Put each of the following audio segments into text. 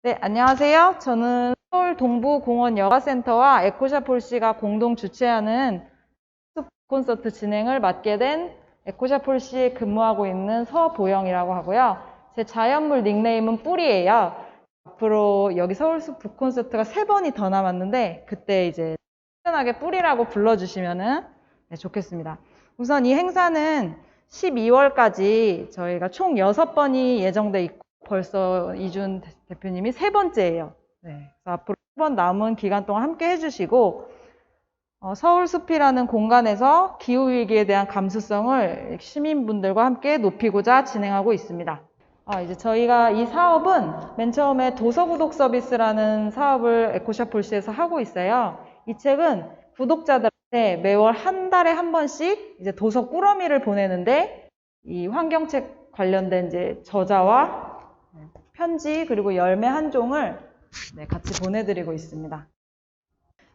네, 안녕하세요. 저는 서울 동부공원 여가센터와 에코샤 폴시가 공동 주최하는 콘서트 진행을 맡게 된 에코샤 폴시에 근무하고 있는 서보영이라고 하고요. 제 자연물 닉네임은 뿌리예요. 앞으로 여기 서울숲 북콘서트가 3번이 더 남았는데 그때 이제 편하게 뿌리라고 불러주시면 좋겠습니다. 우선 이 행사는 12월까지 저희가 총 6번이 예정돼 있고 벌써 이준 대표님이 3번째예요. 네, 그래서 앞으로 3번 남은 기간 동안 함께 해주시고 서울숲이라는 공간에서 기후위기에 대한 감수성을 시민분들과 함께 높이고자 진행하고 있습니다. 이제 저희가 이 사업은 맨 처음에 도서구독 서비스라는 사업을 에코샤 폴시에서 하고 있어요. 이 책은 구독자들한테 매월 한 달에 한 번씩 이제 도서 꾸러미를 보내는데 이 환경책 관련된 이제 저자와 편지 그리고 열매 한 종을 같이 보내드리고 있습니다.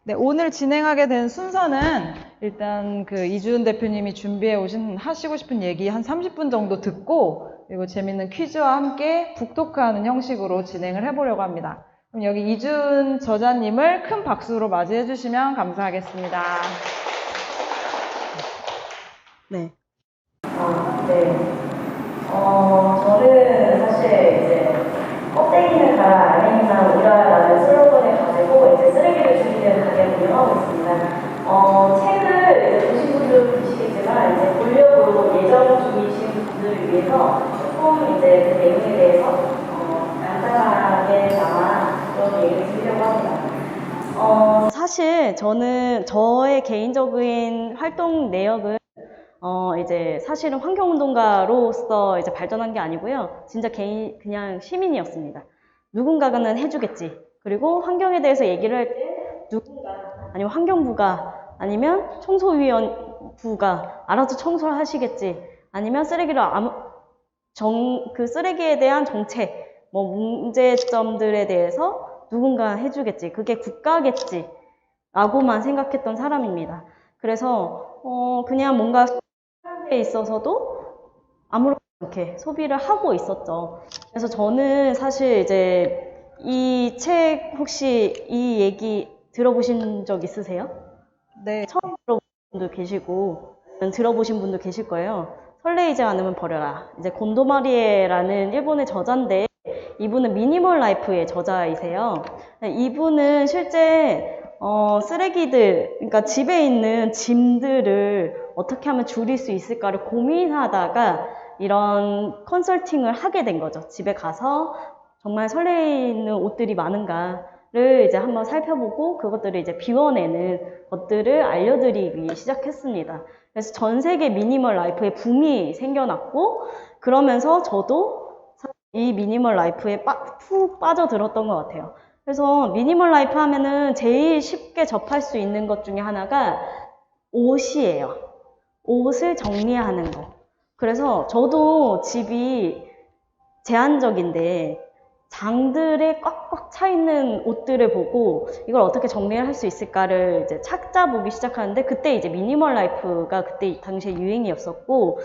네, 오늘 진행하게 된 순서는 일단 그 이준 대표님이 준비해 오신 하시고 싶은 얘기 한 30분 정도 듣고 그리고 재밌는 퀴즈와 함께 북토크하는 형식으로 진행을 해보려고 합니다. 그럼 여기 이준 저자님을 큰 박수로 맞이해 주시면 감사하겠습니다. 네. 저는 사실 이제 껍데기는 가라 알맹이만 오라라는 슬로건을 가지고 이제 쓰레기를 줄이는 가게를 운영하고 있습니다. 책을 이제 보신 분들도 계시겠지만 이제 보려고 예정 중이신 분들을 위해서 조금 이제 그 내용에 대해서 간단하게나마 그런 얘기를 드리려고 합니다. 사실 저는 저의 개인적인 활동 내역은 이제 사실은 환경운동가로서 이제 발전한 게 아니고요. 진짜 그냥 시민이었습니다. 누군가는 해주겠지. 그리고 환경에 대해서 얘기를 할 때 누군가, 아니면 환경부가, 아니면 청소위원부가 알아서 청소를 하시겠지. 아니면 쓰레기를 그 쓰레기에 대한 정책, 문제점들에 대해서 누군가 해주겠지. 그게 국가겠지. 라고만 생각했던 사람입니다. 그래서 그냥 뭔가 에 있어서도 아무렇지 않게 소비를 하고 있었죠. 그래서 저는 사실 이제 이 책 혹시 이 얘기 들어보신 적 있으세요? 네. 처음 들어보신 분도 계시고 들어보신 분도 계실 거예요. 설레이지 않으면 버려라. 이제 곤도마리에라는 일본의 저자인데 이분은 미니멀 라이프의 저자이세요. 이분은 실제 쓰레기들, 그러니까 집에 있는 짐들을 어떻게 하면 줄일 수 있을까를 고민하다가 이런 컨설팅을 하게 된 거죠. 집에 가서 정말 설레이는 옷들이 많은가를 이제 한번 살펴보고 그것들을 이제 비워내는 것들을 알려드리기 시작했습니다. 그래서 전 세계 미니멀 라이프에 붐이 생겨났고 그러면서 저도 이 미니멀 라이프에 푹 빠져들었던 것 같아요. 그래서 미니멀 라이프 하면은 제일 쉽게 접할 수 있는 것 중에 하나가 옷이에요. 옷을 정리하는 거. 그래서 저도 집이 제한적인데 장들에 꽉꽉 차 있는 옷들을 보고 이걸 어떻게 정리를 할 수 있을까를 이제 찾아보기 시작하는데 그때 이제 미니멀 라이프가 그때 당시에 유행이었었고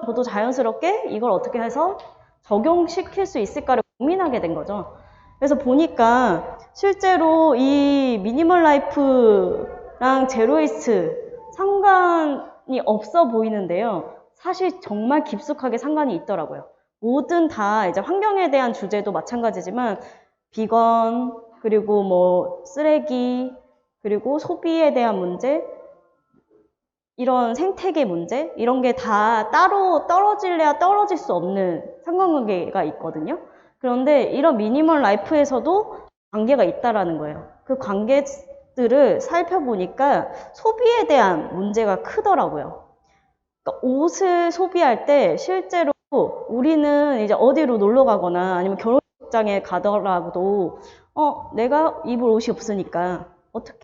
저도 자연스럽게 이걸 어떻게 해서 적용시킬 수 있을까를 고민하게 된 거죠. 그래서 보니까 실제로 이 미니멀 라이프랑 제로웨이스트 상관이 없어 보이는데요. 사실 정말 깊숙하게 상관이 있더라고요. 뭐든 다 이제 환경에 대한 주제도 마찬가지지만 비건, 그리고 쓰레기, 그리고 소비에 대한 문제, 이런 생태계 문제, 이런 게 다 따로 떨어질래야 떨어질 수 없는 상관관계가 있거든요. 그런데 이런 미니멀 라이프에서도 관계가 있다라는 거예요. 그 관계들을 살펴보니까 소비에 대한 문제가 크더라고요. 그러니까 옷을 소비할 때 실제로 우리는 이제 어디로 놀러 가거나 아니면 결혼식장에 가더라도 내가 입을 옷이 없으니까 어떻게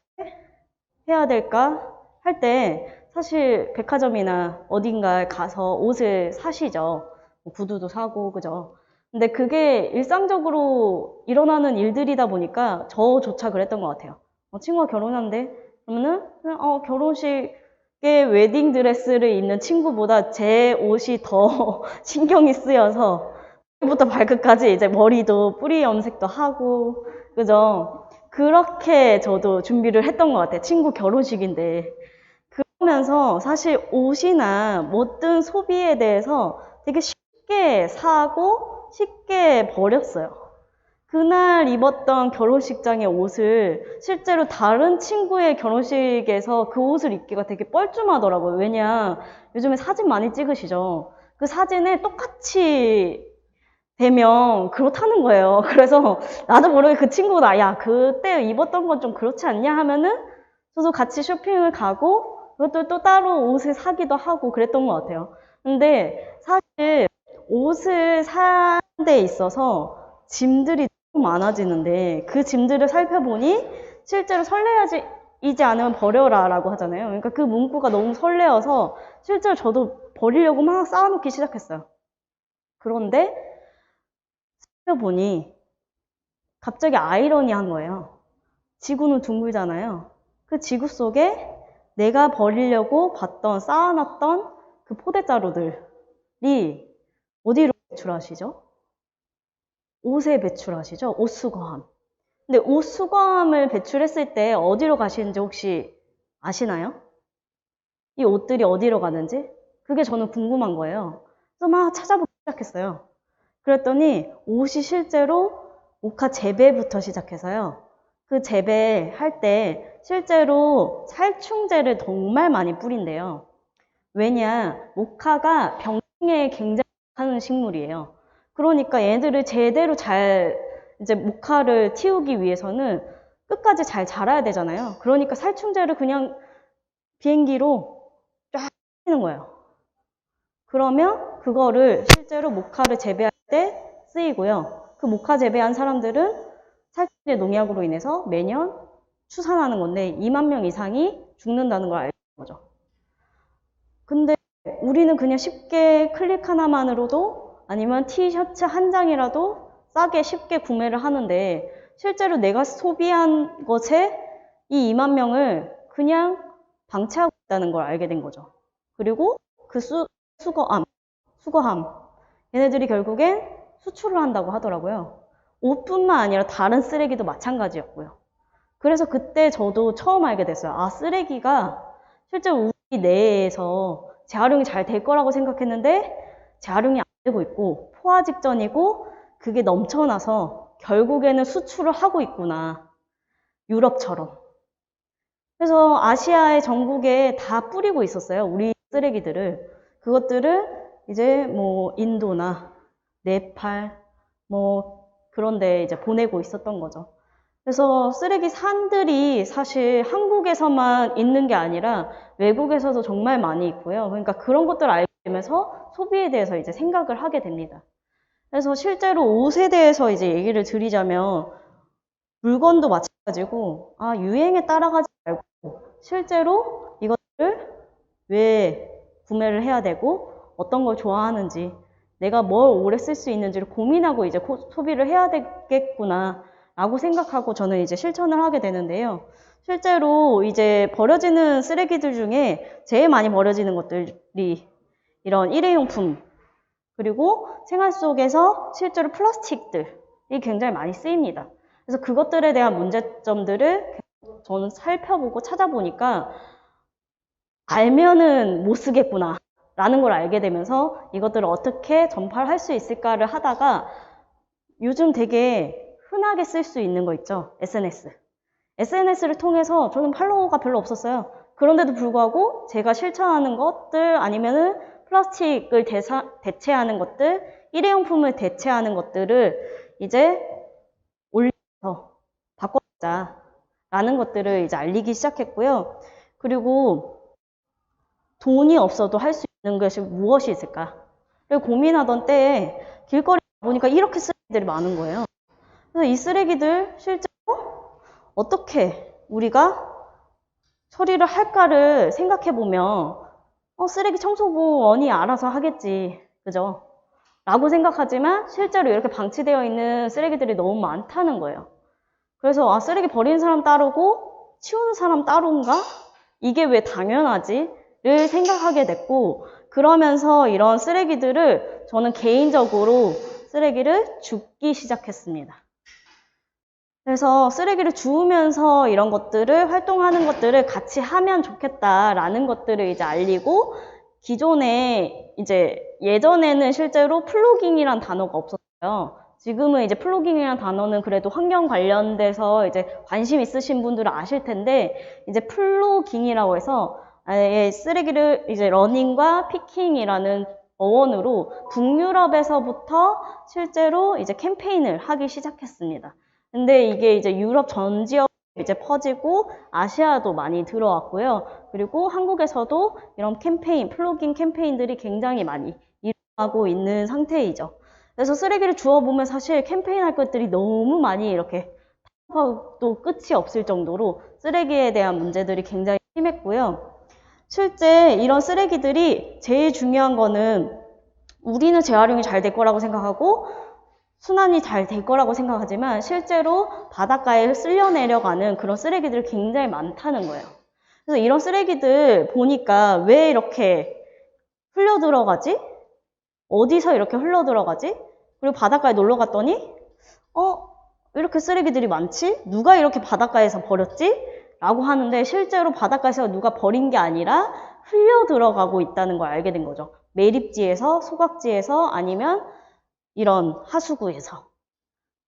해야 될까 할 때 사실 백화점이나 어딘가에 가서 옷을 사시죠. 구두도 사고 그죠. 근데 그게 일상적으로 일어나는 일들이다 보니까 저조차 그랬던 것 같아요. 친구가 결혼한대. 그러면은 그냥 결혼식에 웨딩 드레스를 입는 친구보다 제 옷이 더 신경이 쓰여서 부터 발끝까지 이제 머리도 뿌리 염색도 하고, 그죠? 그렇게 저도 준비를 했던 것 같아요. 친구 결혼식인데. 그러면서 사실 옷이나 모든 소비에 대해서 되게 쉽게 사고 쉽게 버렸어요. 그날 입었던 결혼식장의 옷을 실제로 다른 친구의 결혼식에서 그 옷을 입기가 되게 뻘쭘하더라고요. 왜냐, 요즘에 사진 많이 찍으시죠? 그 사진에 똑같이 되면 그렇다는 거예요. 그래서 나도 모르게 그 친구가 야, 그때 입었던 건 좀 그렇지 않냐 하면은 저도 같이 쇼핑을 가고 그것도 또 따로 옷을 사기도 하고 그랬던 것 같아요. 근데 사실 옷을 사는 데 있어서 짐들이 너무 많아지는데 그 짐들을 살펴보니 실제로 설레이지 않으면 버려라 라고 하잖아요. 그러니까 그 문구가 너무 설레어서 실제로 저도 버리려고 막 쌓아놓기 시작했어요. 그런데 살펴보니 갑자기 아이러니한 거예요. 지구는 둥글잖아요. 그 지구 속에 내가 버리려고 봤던, 쌓아놨던 그 포대자루들이 어디로 배출하시죠? 옷에 배출하시죠? 옷수거함. 근데 옷수거함을 배출했을 때 어디로 가시는지 혹시 아시나요? 이 옷들이 어디로 가는지? 그게 저는 궁금한 거예요. 그래서 막 찾아보기 시작했어요. 그랬더니 옷이 실제로 모카 재배부터 시작해서요. 그 재배할 때 실제로 살충제를 정말 많이 뿌린대요. 왜냐, 모카가 병충해에 굉장히 강한 식물이에요. 그러니까 얘들을 제대로 잘 이제 모카를 틔우기 위해서는 끝까지 잘 자라야 되잖아요. 그러니까 살충제를 그냥 비행기로 쫙 뿌리는 거예요. 그러면 그거를 실제로 모카를 재배할 때 쓰이고요. 그 모카 재배한 사람들은 살충제 농약으로 인해서 매년 추산하는 건데 2만 명 이상이 죽는다는 걸 알게 된 거죠. 근데 우리는 그냥 쉽게 클릭 하나만으로도 아니면 티셔츠 한 장이라도 싸게 쉽게 구매를 하는데 실제로 내가 소비한 것에 이 2만 명을 그냥 방치하고 있다는 걸 알게 된 거죠. 그리고 그 수거함. 얘네들이 결국엔 수출을 한다고 하더라고요. 옷뿐만 아니라 다른 쓰레기도 마찬가지였고요. 그래서 그때 저도 처음 알게 됐어요. 아, 쓰레기가 실제 우리 내에서 재활용이 잘 될 거라고 생각했는데 재활용이 안 되고 있고 포화 직전이고 그게 넘쳐나서 결국에는 수출을 하고 있구나. 유럽처럼. 그래서 아시아의 전국에 다 뿌리고 있었어요. 우리 쓰레기들을. 그것들을 이제 뭐 인도나 네팔 뭐 그런 데 이제 보내고 있었던 거죠. 그래서 쓰레기 산들이 사실 한국에서만 있는 게 아니라 외국에서도 정말 많이 있고요. 그러니까 그런 것들을 알게 되면서 소비에 대해서 이제 생각을 하게 됩니다. 그래서 실제로 옷에 대해서 이제 얘기를 드리자면 물건도 마찬가지고 아, 유행에 따라가지 말고 실제로 이것들을 왜 구매를 해야 되고 어떤 걸 좋아하는지 내가 뭘 오래 쓸 수 있는지를 고민하고 이제 소비를 해야 되겠구나 라고 생각하고 저는 이제 실천을 하게 되는데요. 실제로 이제 버려지는 쓰레기들 중에 제일 많이 버려지는 것들이 이런 일회용품 그리고 생활 속에서 실제로 플라스틱들이 굉장히 많이 쓰입니다. 그래서 그것들에 대한 문제점들을 저는 살펴보고 찾아보니까 알면은 못 쓰겠구나 라는 걸 알게 되면서 이것들을 어떻게 전파를 할 수 있을까를 하다가 요즘 되게 흔하게 쓸 수 있는 거 있죠. SNS를 통해서 저는 팔로워가 별로 없었어요. 그런데도 불구하고 제가 실천하는 것들 아니면은 플라스틱을 대체하는 것들, 일회용품을 대체하는 것들을 이제 올려서 바꿔보자 라는 것들을 이제 알리기 시작했고요. 그리고 돈이 없어도 할 수 있는 것이 무엇이 있을까? 그리고 고민하던 때에 길거리 보니까 이렇게 쓰레기들이 많은 거예요. 그래서 이 쓰레기들 실제로 어떻게 우리가 처리를 할까를 생각해 보면 쓰레기 청소부원이 알아서 하겠지. 그죠? 라고 생각하지만 실제로 이렇게 방치되어 있는 쓰레기들이 너무 많다는 거예요. 그래서 쓰레기 버리는 사람 따르고 치우는 사람 따로인가? 이게 왜 당연하지? 를 생각하게 됐고 그러면서 이런 쓰레기들을 저는 개인적으로 쓰레기를 줍기 시작했습니다. 그래서 쓰레기를 주우면서 이런 것들을, 활동하는 것들을 같이 하면 좋겠다라는 것들을 이제 알리고, 기존에 이제 예전에는 실제로 플로깅이란 단어가 없었어요. 지금은 이제 플로깅이란 단어는 그래도 환경 관련돼서 이제 관심 있으신 분들은 아실 텐데, 이제 플로깅이라고 해서 아예 쓰레기를 이제 러닝과 피킹이라는 어원으로 북유럽에서부터 실제로 이제 캠페인을 하기 시작했습니다. 근데 이게 이제 유럽 전 지역 이제 퍼지고 아시아도 많이 들어왔고요. 그리고 한국에서도 이런 캠페인, 플로깅 캠페인들이 굉장히 많이 일어나고 있는 상태이죠. 그래서 쓰레기를 주워보면 사실 캠페인 할 것들이 너무 많이 이렇게 또 끝이 없을 정도로 쓰레기에 대한 문제들이 굉장히 심했고요. 실제 이런 쓰레기들이 제일 중요한 거는 우리는 재활용이 잘 될 거라고 생각하고 순환이 잘 될 거라고 생각하지만 실제로 바닷가에 쓸려 내려가는 그런 쓰레기들이 굉장히 많다는 거예요. 그래서 이런 쓰레기들 보니까 왜 이렇게 흘러 들어가지? 어디서 이렇게 흘러 들어가지? 그리고 바닷가에 놀러 갔더니 왜 이렇게 쓰레기들이 많지? 누가 이렇게 바닷가에서 버렸지? 라고 하는데 실제로 바닷가에서 누가 버린 게 아니라 흘려 들어가고 있다는 걸 알게 된 거죠. 매립지에서, 소각지에서 아니면 이런 하수구에서.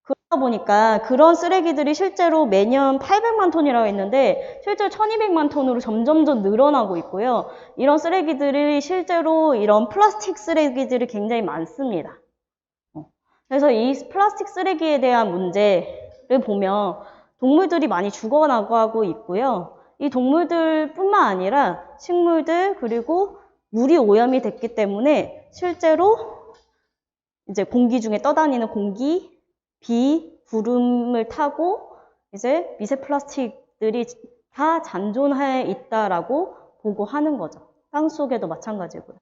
그러다 보니까 그런 쓰레기들이 실제로 매년 800만 톤이라고 했는데 실제로 1200만 톤으로 점점점 늘어나고 있고요. 이런 쓰레기들이 실제로 이런 플라스틱 쓰레기들이 굉장히 많습니다. 그래서 이 플라스틱 쓰레기에 대한 문제를 보면 동물들이 많이 죽어나가고 있고요. 이 동물들 뿐만 아니라 식물들 그리고 물이 오염이 됐기 때문에 실제로 이제 공기 중에 떠다니는 공기, 비, 구름을 타고 이제 미세 플라스틱들이 다 잔존해 있다라고 보고하는 거죠. 땅 속에도 마찬가지고요.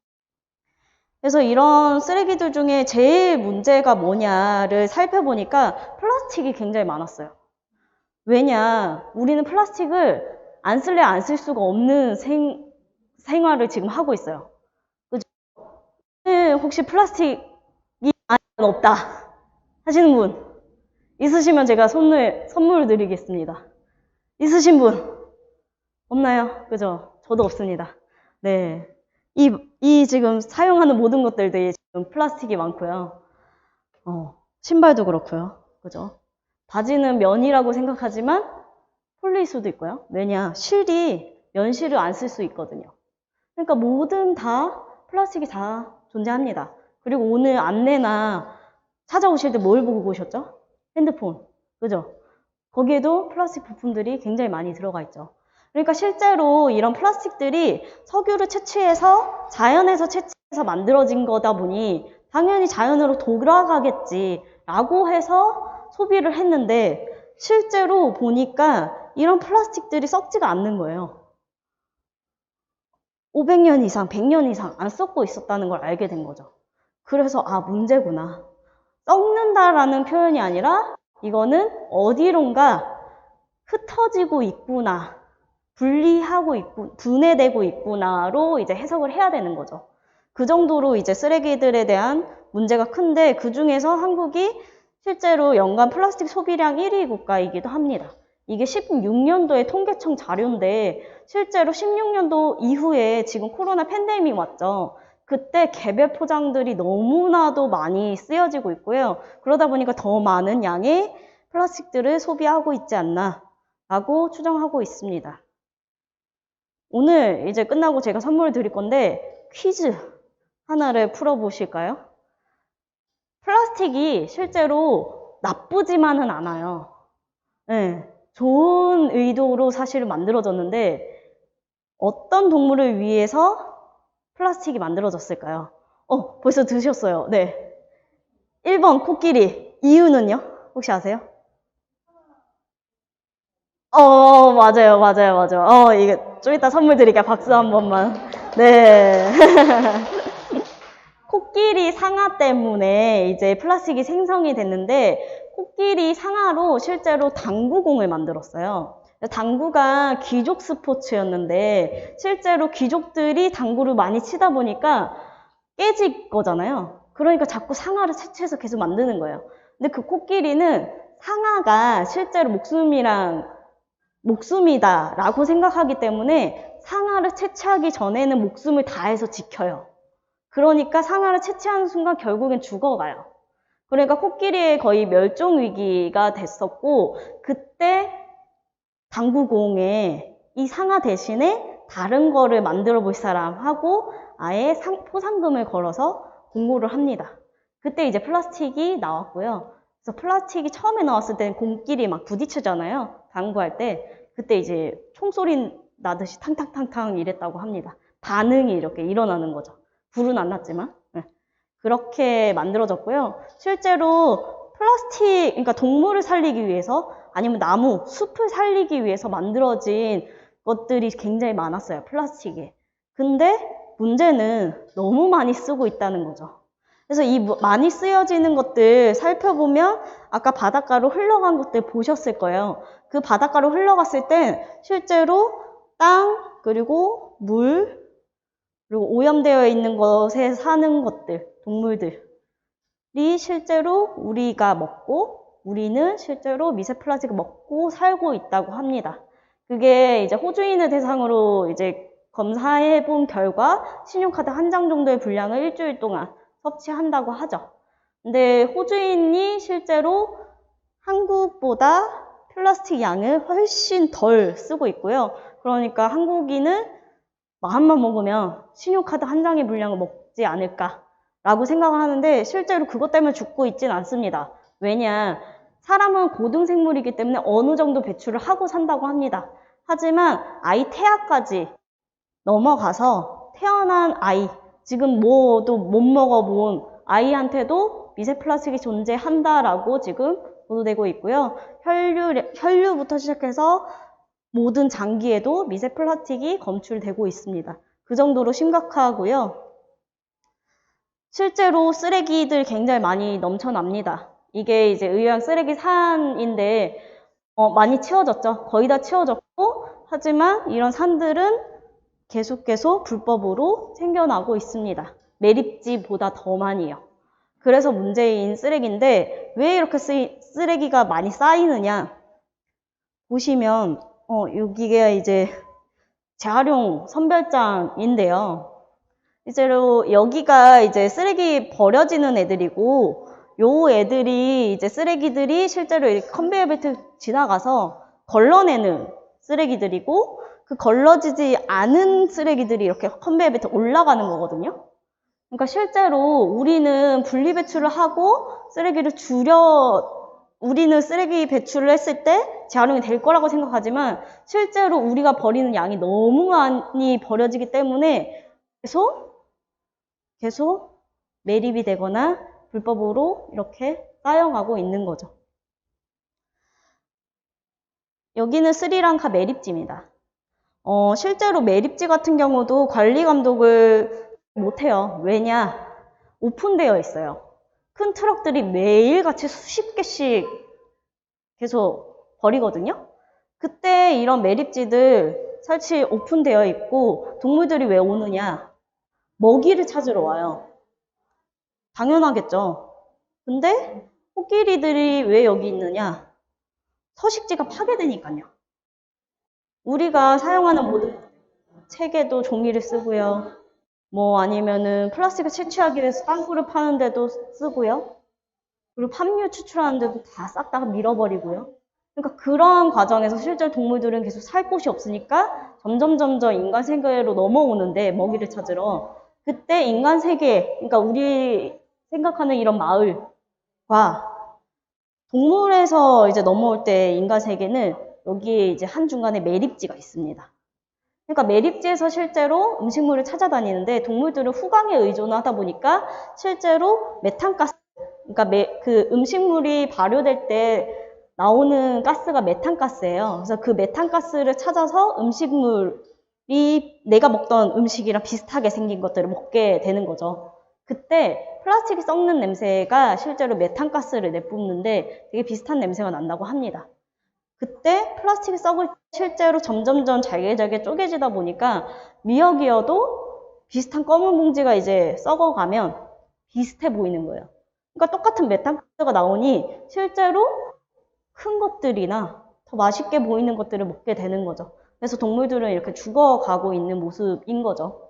그래서 이런 쓰레기들 중에 제일 문제가 뭐냐를 살펴보니까 플라스틱이 굉장히 많았어요. 왜냐, 우리는 플라스틱을 안 쓸래 안 쓸 수가 없는 생활을 지금 하고 있어요. 그죠? 혹시 플라스틱이 없다 하시는 분 있으시면 제가 선물 드리겠습니다. 있으신 분 없나요? 그죠? 저도 없습니다. 네. 이 지금 사용하는 모든 것들이 지금 플라스틱이 많고요. 신발도 그렇고요. 그죠? 바지는 면이라고 생각하지만 폴리일 수도 있고요. 왜냐? 면실을 안 쓸 수 있거든요. 그러니까 모든 다 플라스틱이 다 존재합니다. 그리고 오늘 안내나 찾아오실 때 뭘 보고 오셨죠? 핸드폰. 그죠? 거기에도 플라스틱 부품들이 굉장히 많이 들어가 있죠. 그러니까 실제로 이런 플라스틱들이 석유를 채취해서 자연에서 채취해서 만들어진 거다 보니 당연히 자연으로 돌아가겠지라고 해서 소비를 했는데 실제로 보니까 이런 플라스틱들이 썩지가 않는 거예요. 500년 이상, 100년 이상 안 썩고 있었다는 걸 알게 된 거죠. 그래서 문제구나. 썩는다라는 표현이 아니라 이거는 어디론가 흩어지고 있구나. 분리하고 있고, 분해되고 있구나로 이제 해석을 해야 되는 거죠. 그 정도로 이제 쓰레기들에 대한 문제가 큰데 그 중에서 한국이 실제로 연간 플라스틱 소비량 1위 국가이기도 합니다. 이게 16년도에 통계청 자료인데 실제로 16년도 이후에 지금 코로나 팬데믹 왔죠. 그때 개별 포장들이 너무나도 많이 쓰여지고 있고요. 그러다 보니까 더 많은 양의 플라스틱들을 소비하고 있지 않나 라고 추정하고 있습니다. 오늘 이제 끝나고 제가 선물을 드릴 건데 퀴즈 하나를 풀어보실까요? 플라스틱이 실제로 나쁘지만은 않아요. 네, 좋은 의도로 사실 만들어졌는데 어떤 동물을 위해서 플라스틱이 만들어졌을까요? 벌써 드셨어요. 네. 1번 코끼리. 이유는요? 혹시 아세요? 맞아요. 이게 좀 이따 선물 드릴게요. 박수 한 번만. 네. 코끼리 상아 때문에 이제 플라스틱이 생성이 됐는데 코끼리 상아로 실제로 당구공을 만들었어요. 당구가 귀족 스포츠였는데 실제로 귀족들이 당구를 많이 치다 보니까 깨질 거잖아요. 그러니까 자꾸 상아를 채취해서 계속 만드는 거예요. 근데 그 코끼리는 상아가 실제로 목숨이다라고 생각하기 때문에 상아를 채취하기 전에는 목숨을 다해서 지켜요. 그러니까 상아를 채취하는 순간 결국엔 죽어가요. 그러니까 코끼리의 거의 멸종 위기가 됐었고, 그때 당구공에 이 상아 대신에 다른 거를 만들어 볼 사람하고 아예 포상금을 걸어서 공모를 합니다. 그때 이제 플라스틱이 나왔고요. 그래서 플라스틱이 처음에 나왔을 때는 공끼리 막 부딪히잖아요. 당구할 때. 그때 이제 총소리 나듯이 탕탕탕탕 이랬다고 합니다. 반응이 이렇게 일어나는 거죠. 불은 안 났지만. 네. 그렇게 만들어졌고요. 실제로 플라스틱, 그러니까 동물을 살리기 위해서 아니면 나무, 숲을 살리기 위해서 만들어진 것들이 굉장히 많았어요. 플라스틱에. 근데 문제는 너무 많이 쓰고 있다는 거죠. 그래서 이 많이 쓰여지는 것들 살펴보면 아까 바닷가로 흘러간 것들 보셨을 거예요. 그 바닷가로 흘러갔을 땐 실제로 땅, 그리고 물, 그리고 오염되어 있는 것에 사는 것들, 동물들이 실제로 우리가 먹고 우리는 실제로 미세 플라스틱을 먹고 살고 있다고 합니다. 그게 이제 호주인을 대상으로 이제 검사해 본 결과 신용카드 한 장 정도의 분량을 일주일 동안 섭취한다고 하죠. 근데 호주인이 실제로 한국보다 플라스틱 양을 훨씬 덜 쓰고 있고요. 그러니까 한국인은 마음만 먹으면 신용카드 한 장의 분량을 먹지 않을까라고 생각을 하는데 실제로 그것 때문에 죽고 있진 않습니다. 왜냐? 사람은 고등생물이기 때문에 어느 정도 배출을 하고 산다고 합니다. 하지만 아이 태아까지 넘어가서 태어난 아이, 지금 뭐도 못 먹어본 아이한테도 미세 플라스틱이 존재한다라고 지금 보도되고 있고요. 혈류부터 시작해서 모든 장기에도 미세 플라스틱이 검출되고 있습니다. 그 정도로 심각하고요. 실제로 쓰레기들 굉장히 많이 넘쳐납니다. 이게 이제 의왕 쓰레기 산인데 많이 치워졌죠. 거의 다 치워졌고 하지만 이런 산들은 계속 불법으로 생겨나고 있습니다. 매립지보다 더 많이요. 그래서 문제인 쓰레기인데 왜 이렇게 쓰레기가 많이 쌓이느냐 보시면 여기가 이제 재활용 선별장인데요. 실제로 여기가 이제 쓰레기 버려지는 애들이고 요 애들이 이제 쓰레기들이 실제로 이렇게 컨베이어 벨트 지나가서 걸러내는 쓰레기들이고 그 걸러지지 않은 쓰레기들이 이렇게 컨베이어 벨트 올라가는 거거든요. 그러니까 실제로 우리는 분리 배출을 하고 쓰레기를 우리는 쓰레기 배출을 했을 때 재활용이 될 거라고 생각하지만 실제로 우리가 버리는 양이 너무 많이 버려지기 때문에 계속 매립이 되거나 불법으로 이렇게 쌓여가고 있는 거죠. 여기는 스리랑카 매립지입니다. 실제로 매립지 같은 경우도 관리 감독을 못해요. 왜냐? 오픈되어 있어요. 큰 트럭들이 매일같이 수십 개씩 계속 버리거든요. 그때 이런 매립지들 설치 오픈되어 있고 동물들이 왜 오느냐? 먹이를 찾으러 와요. 당연하겠죠. 근데 코끼리들이 왜 여기 있느냐? 서식지가 파괴되니까요. 우리가 사용하는 모든 책에도 종이를 쓰고요. 아니면은 플라스틱을 채취하기 위해서 땅굴을 파는데도 쓰고요. 그리고 팜유 추출하는데도 다 싹 다 밀어버리고요. 그러니까 그런 과정에서 실제 동물들은 계속 살 곳이 없으니까 점점 인간 세계로 넘어오는데 먹이를 찾으러 그때 인간 세계, 그러니까 우리 생각하는 이런 마을과 동물에서 이제 넘어올 때 인간 세계는 여기에 이제 한중간에 매립지가 있습니다. 그러니까 매립지에서 실제로 음식물을 찾아다니는데 동물들은 후광에 의존하다 보니까 실제로 메탄가스, 그러니까 그 음식물이 발효될 때 나오는 가스가 메탄가스예요. 그래서 그 메탄가스를 찾아서 음식물이 내가 먹던 음식이랑 비슷하게 생긴 것들을 먹게 되는 거죠. 그때 플라스틱이 썩는 냄새가 실제로 메탄가스를 내뿜는데 되게 비슷한 냄새가 난다고 합니다. 그때 플라스틱이 썩을 실제로 점점 잘게 쪼개지다 보니까 미역이어도 비슷한 검은 봉지가 이제 썩어가면 비슷해 보이는 거예요. 그러니까 똑같은 메탄가스가 나오니 실제로 큰 것들이나 더 맛있게 보이는 것들을 먹게 되는 거죠. 그래서 동물들은 이렇게 죽어가고 있는 모습인 거죠.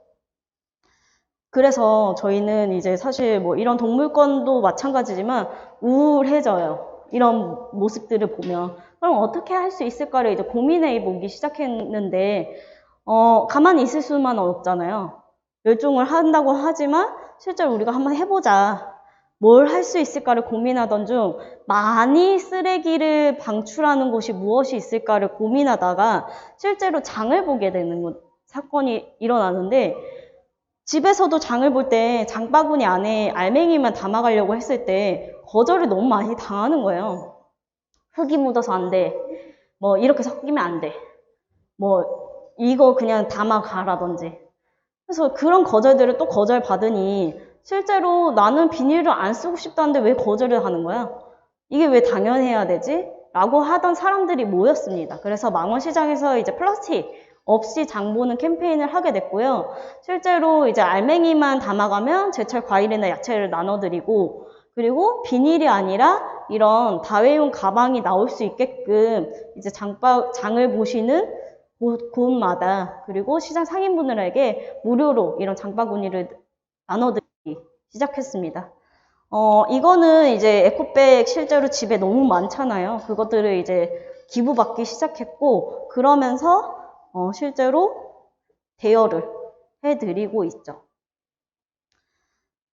그래서 저희는 이제 사실 뭐 이런 동물권도 마찬가지지만 우울해져요. 이런 모습들을 보면. 그럼 어떻게 할 수 있을까를 이제 고민해 보기 시작했는데, 가만히 있을 수만 없잖아요. 멸종을 한다고 하지만 실제로 우리가 한번 해보자. 뭘 할 수 있을까를 고민하던 중 많이 쓰레기를 방출하는 곳이 무엇이 있을까를 고민하다가 실제로 장을 보게 되는 사건이 일어나는데, 집에서도 장을 볼 때 장바구니 안에 알맹이만 담아가려고 했을 때 거절을 너무 많이 당하는 거예요. 흙이 묻어서 안 돼. 뭐 이렇게 섞이면 안 돼. 뭐 이거 그냥 담아가라든지. 그래서 그런 거절들을 또 거절받으니 실제로 나는 비닐을 안 쓰고 싶다는데 왜 거절을 하는 거야? 이게 왜 당연해야 되지? 라고 하던 사람들이 모였습니다. 그래서 망원시장에서 이제 플라스틱 없이 장 보는 캠페인을 하게 됐고요. 실제로 이제 알맹이만 담아가면 제철 과일이나 야채를 나눠드리고, 그리고 비닐이 아니라 이런 다회용 가방이 나올 수 있게끔 이제 장을 보시는 곳마다, 그리고 시장 상인분들에게 무료로 이런 장바구니를 나눠드리기 시작했습니다. 이거는 이제 에코백 실제로 집에 너무 많잖아요. 그것들을 이제 기부받기 시작했고, 그러면서 실제로 대여를 해드리고 있죠.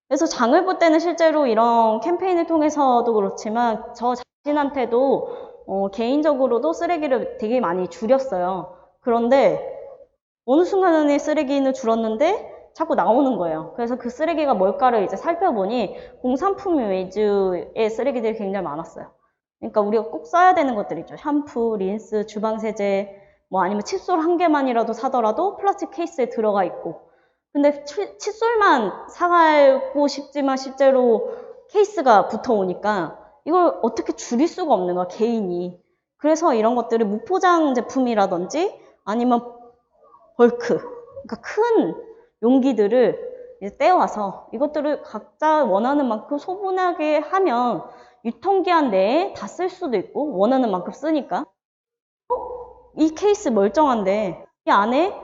그래서 장을 볼 때는 실제로 이런 캠페인을 통해서도 그렇지만 저 자신한테도 개인적으로도 쓰레기를 되게 많이 줄였어요. 그런데 어느 순간에 쓰레기는 줄었는데 자꾸 나오는 거예요. 그래서 그 쓰레기가 뭘까를 이제 살펴보니 공산품 위주의 쓰레기들이 굉장히 많았어요. 그러니까 우리가 꼭 써야 되는 것들 있죠. 샴푸, 린스, 주방세제, 뭐 아니면 칫솔 한 개만이라도 사더라도 플라스틱 케이스에 들어가 있고, 근데 칫솔만 사가고 싶지만 실제로 케이스가 붙어오니까 이걸 어떻게 줄일 수가 없는 거야, 개인이. 그래서 이런 것들을 무포장 제품이라든지 아니면 벌크, 그러니까 큰 용기들을 이제 떼와서 이것들을 각자 원하는 만큼 소분하게 하면 유통기한 내에 다 쓸 수도 있고, 원하는 만큼 쓰니까. 이 케이스 멀쩡한데 이 안에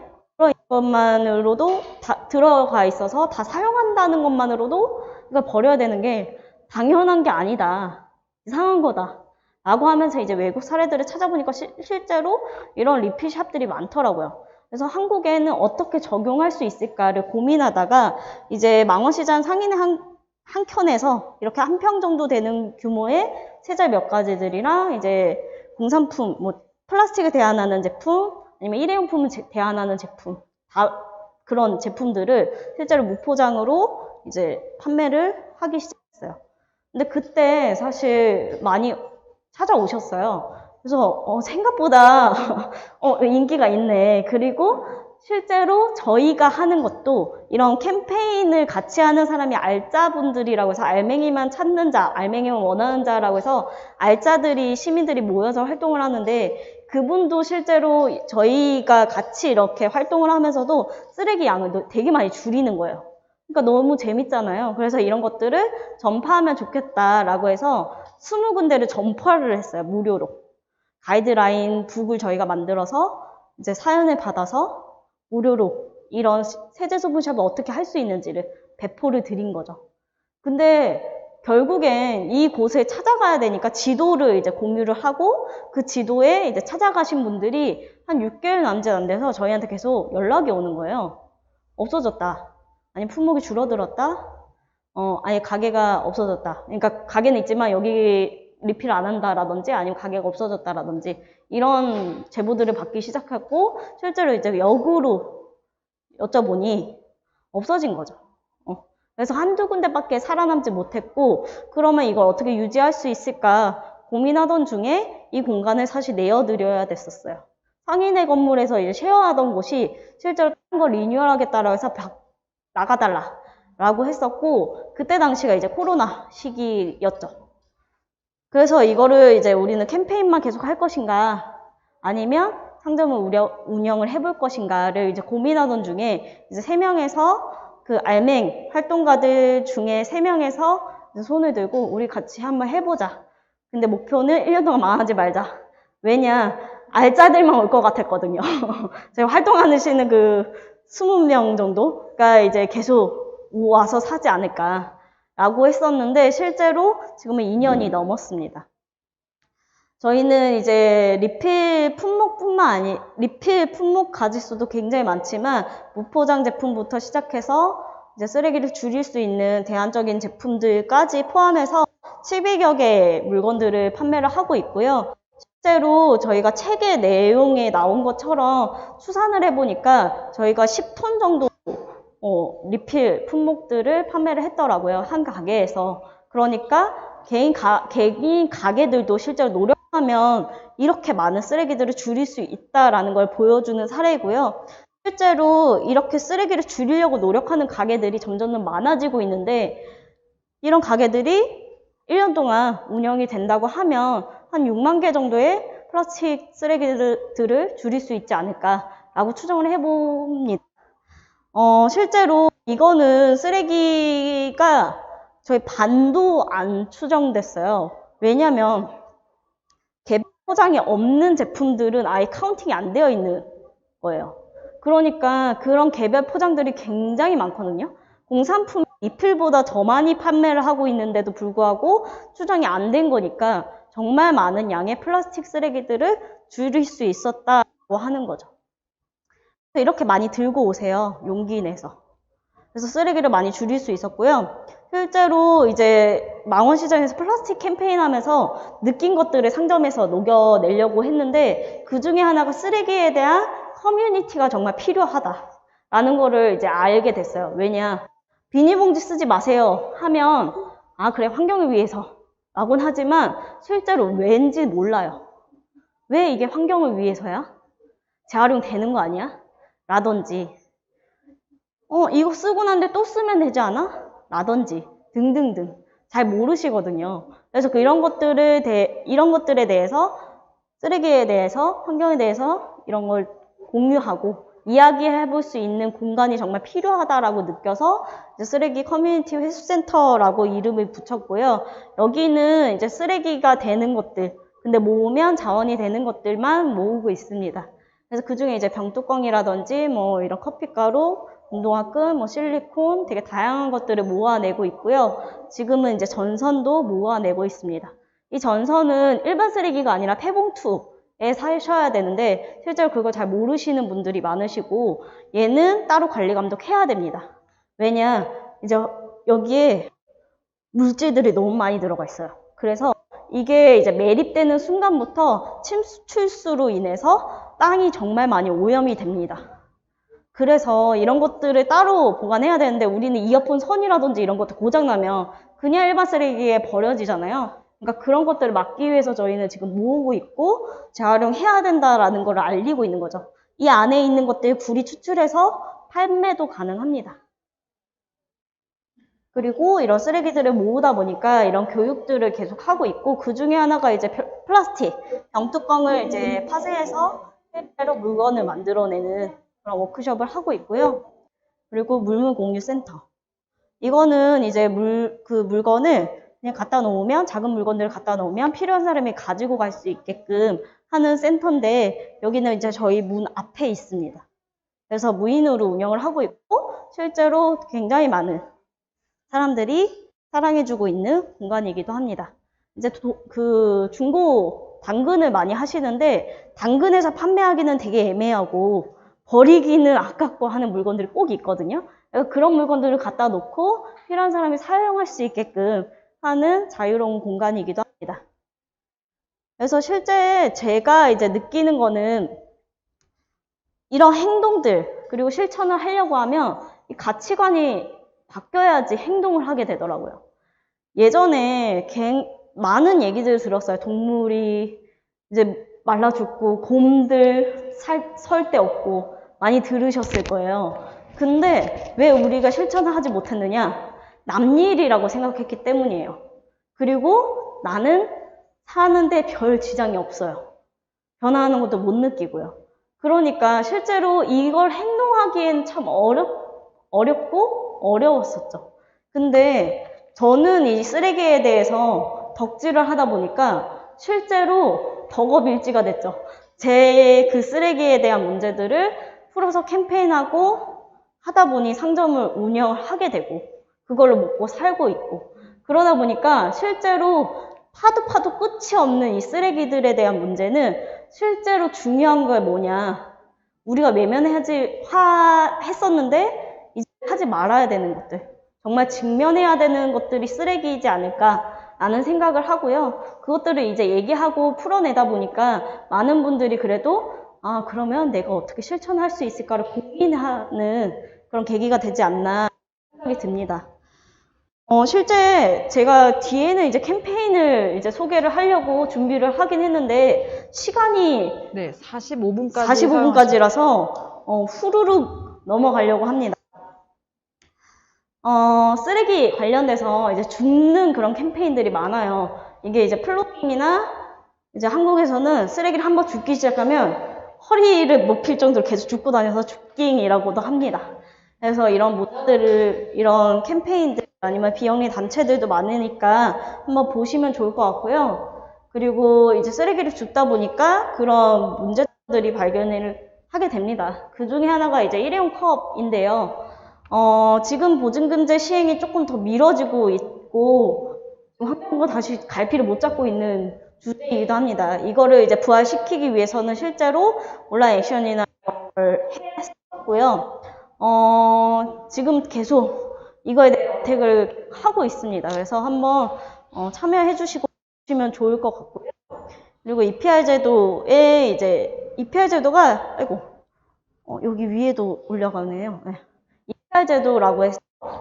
것만으로도 다 들어가 있어서 다 사용한다는 것만으로도 이걸 버려야 되는 게 당연한 게 아니다. 이상한 거다. 라고 하면서 이제 외국 사례들을 찾아보니까 실제로 이런 리필샵들이 많더라고요. 그래서 한국에는 어떻게 적용할 수 있을까를 고민하다가 이제 망원시장 상인의 한 켠에서 이렇게 한 평 정도 되는 규모의 세제 몇 가지들이랑 이제 공산품, 뭐 플라스틱을 대안하는 제품, 아니면 일회용품을 대안하는 제품, 다 그런 제품들을 실제로 무포장으로 이제 판매를 하기 시작했어요. 근데 그때 사실 많이 찾아오셨어요. 그래서 생각보다 인기가 있네. 그리고 실제로 저희가 하는 것도 이런 캠페인을 같이 하는 사람이 알짜분들이라고 해서 알맹이만 찾는 자, 알맹이만 원하는 자라고 해서 알짜들이, 시민들이 모여서 활동을 하는데, 그분도 실제로 저희가 같이 이렇게 활동을 하면서도 쓰레기 양을 되게 많이 줄이는 거예요. 그러니까 너무 재밌잖아요. 그래서 이런 것들을 전파하면 좋겠다라고 해서 20군데를 전파를 했어요. 무료로. 가이드라인 북을 저희가 만들어서 이제 사연을 받아서 무료로 이런 세제 소분샵을 어떻게 할 수 있는지를 배포를 드린 거죠. 근데 결국엔 이 곳에 찾아가야 되니까 지도를 이제 공유를 하고, 그 지도에 이제 찾아가신 분들이 한 6개월 남짓 안 돼서 저희한테 계속 연락이 오는 거예요. 없어졌다. 아니 품목이 줄어들었다. 아예 가게가 없어졌다. 그러니까 가게는 있지만 여기 리필 안 한다라든지 아니면 가게가 없어졌다라든지 이런 제보들을 받기 시작했고, 실제로 이제 역으로 여쭤보니 없어진 거죠. 그래서 한두 군데밖에 살아남지 못했고, 그러면 이걸 어떻게 유지할 수 있을까 고민하던 중에 이 공간을 사실 내어드려야 됐었어요. 상인의 건물에서 이제 쉐어하던 곳이 실제로 다른 걸 리뉴얼하겠다라고 해서 나가달라라고 했었고, 그때 당시가 이제 코로나 시기였죠. 그래서 이거를 이제 우리는 캠페인만 계속 할 것인가 아니면 상점을 운영을 해볼 것인가를 이제 고민하던 중에 이제 3명에서 그 알맹 활동가들 중에 3명에서 손을 들고 우리 같이 한번 해보자. 근데 목표는 1년 동안 망하지 말자. 왜냐, 알짜들만 올 것 같았거든요. 제가 활동하시는 그 20명 정도가 이제 계속 와서 사지 않을까라고 했었는데 실제로 지금은 2년이 넘었습니다. 저희는 이제 리필 품목 가짓수도 굉장히 많지만 무포장 제품부터 시작해서 이제 쓰레기를 줄일 수 있는 대안적인 제품들까지 포함해서 700여 개의 물건들을 판매를 하고 있고요. 실제로 저희가 책의 내용에 나온 것처럼 추산을 해보니까 저희가 10톤 정도 리필 품목들을 판매를 했더라고요. 한 가게에서. 그러니까 개인 가게들도 실제로 노력하면 이렇게 많은 쓰레기들을 줄일 수 있다라는 걸 보여주는 사례이고요. 실제로 이렇게 쓰레기를 줄이려고 노력하는 가게들이 점점 많아지고 있는데 이런 가게들이 1년 동안 운영이 된다고 하면 한 6만 개 정도의 플라스틱 쓰레기들을 줄일 수 있지 않을까라고 추정을 해봅니다. 실제로 이거는 쓰레기가 저희 반도 안 추정됐어요. 왜냐면 개별 포장이 없는 제품들은 아예 카운팅이 안 되어 있는 거예요. 그러니까 그런 개별 포장들이 굉장히 많거든요. 공산품 리필보다 더 많이 판매를 하고 있는데도 불구하고 추정이 안 된 거니까 정말 많은 양의 플라스틱 쓰레기들을 줄일 수 있었다고 하는 거죠. 이렇게 많이 들고 오세요. 용기 내서. 그래서 쓰레기를 많이 줄일 수 있었고요. 실제로 이제 망원시장에서 플라스틱 캠페인 하면서 느낀 것들을 상점에서 녹여내려고 했는데 그 중에 하나가 쓰레기에 대한 커뮤니티가 정말 필요하다라는 거를 이제 알게 됐어요. 왜냐? 비닐봉지 쓰지 마세요 하면 아 그래 환경을 위해서 라고는 하지만 실제로 왠지 몰라요. 왜 이게 환경을 위해서야? 재활용되는 거 아니야? 라든지 이거 쓰고 난데 또 쓰면 되지 않아? 라든지 등등등 잘 모르시거든요. 그래서 이런 것들에 대해서 쓰레기에 대해서 환경에 대해서 이런 걸 공유하고 이야기해 볼 수 있는 공간이 정말 필요하다라고 느껴서 이제 쓰레기 커뮤니티 회수센터라고 이름을 붙였고요. 여기는 이제 쓰레기가 되는 것들, 근데 모으면 자원이 되는 것들만 모으고 있습니다. 그래서 그 중에 이제 병뚜껑이라든지 뭐 이런 커피가루, 운동화끈, 뭐 실리콘 되게 다양한 것들을 모아내고 있고요. 지금은 이제 전선도 모아내고 있습니다. 이 전선은 일반 쓰레기가 아니라 폐봉투에 사셔야 되는데 실제로 그걸 잘 모르시는 분들이 많으시고 얘는 따로 관리 감독해야 됩니다. 왜냐 이제 여기에 물질들이 너무 많이 들어가 있어요. 그래서 이게 이제 매립되는 순간부터 침출수로 인해서 땅이 정말 많이 오염이 됩니다. 그래서 이런 것들을 따로 보관해야 되는데 우리는 이어폰 선이라든지 이런 것도 고장나면 그냥 일반 쓰레기에 버려지잖아요. 그러니까 그런 것들을 막기 위해서 저희는 지금 모으고 있고 재활용해야 된다라는 걸 알리고 있는 거죠. 이 안에 있는 것들 분리 추출해서 판매도 가능합니다. 그리고 이런 쓰레기들을 모으다 보니까 이런 교육들을 계속 하고 있고 그 중에 하나가 이제 플라스틱 병뚜껑을 이제 파쇄해서 실제로 물건을 만들어내는 그런 워크숍을 하고 있고요. 그리고 물무공유센터. 이거는 이제 물건을 그냥 갖다 놓으면 작은 물건들을 갖다 놓으면 필요한 사람이 가지고 갈 수 있게끔 하는 센터인데 여기는 이제 저희 문 앞에 있습니다. 그래서 무인으로 운영을 하고 있고 실제로 굉장히 많은 사람들이 사랑해주고 있는 공간이기도 합니다. 이제 그 중고 당근을 많이 하시는데 당근에서 판매하기는 되게 애매하고 버리기는 아깝고 하는 물건들이 꼭 있거든요. 그런 물건들을 갖다 놓고 필요한 사람이 사용할 수 있게끔 하는 자유로운 공간이기도 합니다. 그래서 실제 제가 이제 느끼는 거는 이런 행동들 그리고 실천을 하려고 하면 이 가치관이 바뀌어야지 행동을 하게 되더라고요. 예전에 많은 얘기들을 들었어요. 동물이 이제 말라 죽고 곰들 설 데 없고 많이 들으셨을 거예요. 근데 왜 우리가 실천을 하지 못했느냐? 남일이라고 생각했기 때문이에요. 그리고 나는 사는데 별 지장이 없어요. 변화하는 것도 못 느끼고요. 그러니까 실제로 이걸 행동하기엔 참 어렵고 어려웠었죠. 근데 저는 이 쓰레기에 대해서 덕질을 하다 보니까 실제로 덕업일지가 됐죠. 제 그 쓰레기에 대한 문제들을 풀어서 캠페인하고 하다 보니 상점을 운영을 하게 되고 그걸로 먹고 살고 있고 그러다 보니까 실제로 파도 끝이 없는 이 쓰레기들에 대한 문제는 실제로 중요한 게 뭐냐, 우리가 했었는데 이제 하지 말아야 되는 것들, 정말 직면해야 되는 것들이 쓰레기이지 않을까라는 생각을 하고요. 그것들을 이제 얘기하고 풀어내다 보니까 많은 분들이 그래도 그러면 내가 어떻게 실천할 수 있을까를 고민하는 그런 계기가 되지 않나 생각이 듭니다. 실제 제가 뒤에는 이제 캠페인을 이제 소개를 하려고 준비를 하긴 했는데 시간이 네, 45분까지 45분까지라서 후루룩 넘어가려고 합니다. 쓰레기 관련돼서 이제 죽는 그런 캠페인들이 많아요. 이게 이제 플로팅이나 이제 한국에서는 쓰레기를 한번 죽기 시작하면 허리를 먹힐 정도로 계속 죽고 다녀서 죽깅이라고도 합니다. 그래서 이런 모델들을, 이런 캠페인들 아니면 비영리 단체들도 많으니까 한번 보시면 좋을 것 같고요. 그리고 이제 쓰레기를 줍다 보니까 그런 문제들이 발견을 하게 됩니다. 그 중에 하나가 이제 일회용 컵인데요. 지금 보증금제 시행이 조금 더 미뤄지고 있고 환경과 다시 갈피를 못 잡고 있는 주제이기도 합니다. 이거를 이제 부활시키기 위해서는 실제로 온라인 액션이나 걸 했었고요. 지금 계속 이거에 대해 대책을 하고 있습니다. 그래서 한번 참여해 주시면 좋을 것 같고요. 그리고 EPR 제도에 이제 EPR 제도가 여기 위에도 올려가네요. 네. EPR 제도라고 해서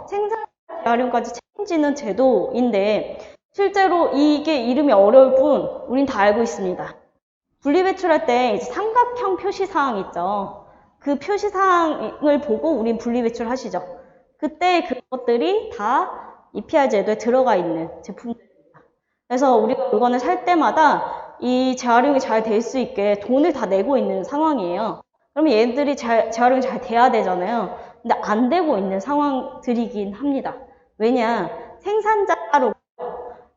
생산 재활용까지 책임지는 제도인데 실제로 이게 이름이 어려울 뿐 우린 다 알고 있습니다. 분리배출할 때 이제 삼각형 표시사항 있죠. 그 표시사항을 보고 우린 분리배출 하시죠. 그때 그것들이 다 EPR 제도에 들어가 있는 제품들입니다. 그래서 우리가 물건을 살 때마다 이 재활용이 잘 될 수 있게 돈을 다 내고 있는 상황이에요. 그러면 얘들이 재활용이 잘 돼야 되잖아요. 근데 안 되고 있는 상황들이긴 합니다. 왜냐? 생산자 따로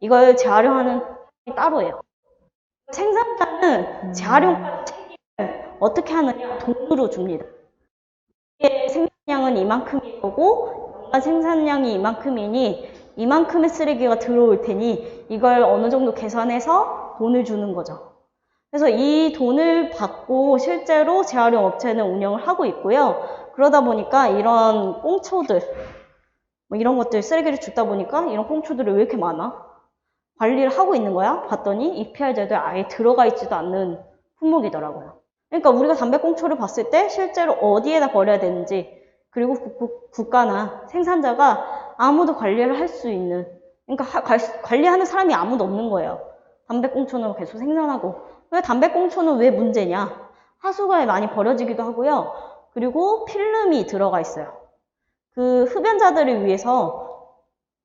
이걸 재활용하는 따로예요. 생산자는 재활용 책임을 어떻게 하느냐? 돈으로 줍니다. 생산량은 이만큼일 거고 연간 생산량이 이만큼이니 이만큼의 쓰레기가 들어올 테니 이걸 어느 정도 계산해서 돈을 주는 거죠. 그래서 이 돈을 받고 실제로 재활용 업체는 운영을 하고 있고요. 그러다 보니까 이런 꽁초들, 이런 것들 쓰레기를 줍다 보니까 이런 꽁초들이 왜 이렇게 많아? 관리를 하고 있는 거야? 봤더니 EPR 제도에 아예 들어가 있지도 않는 품목이더라고요. 그러니까 우리가 담배꽁초를 봤을 때 실제로 어디에다 버려야 되는지, 그리고 국가나 생산자가 아무도 관리를 할 수 있는, 그러니까 관리하는 사람이 아무도 없는 거예요. 담배꽁초는 계속 생산하고. 왜 담배꽁초는 왜 문제냐? 하수구에 많이 버려지기도 하고요. 그리고 필름이 들어가 있어요. 그 흡연자들을 위해서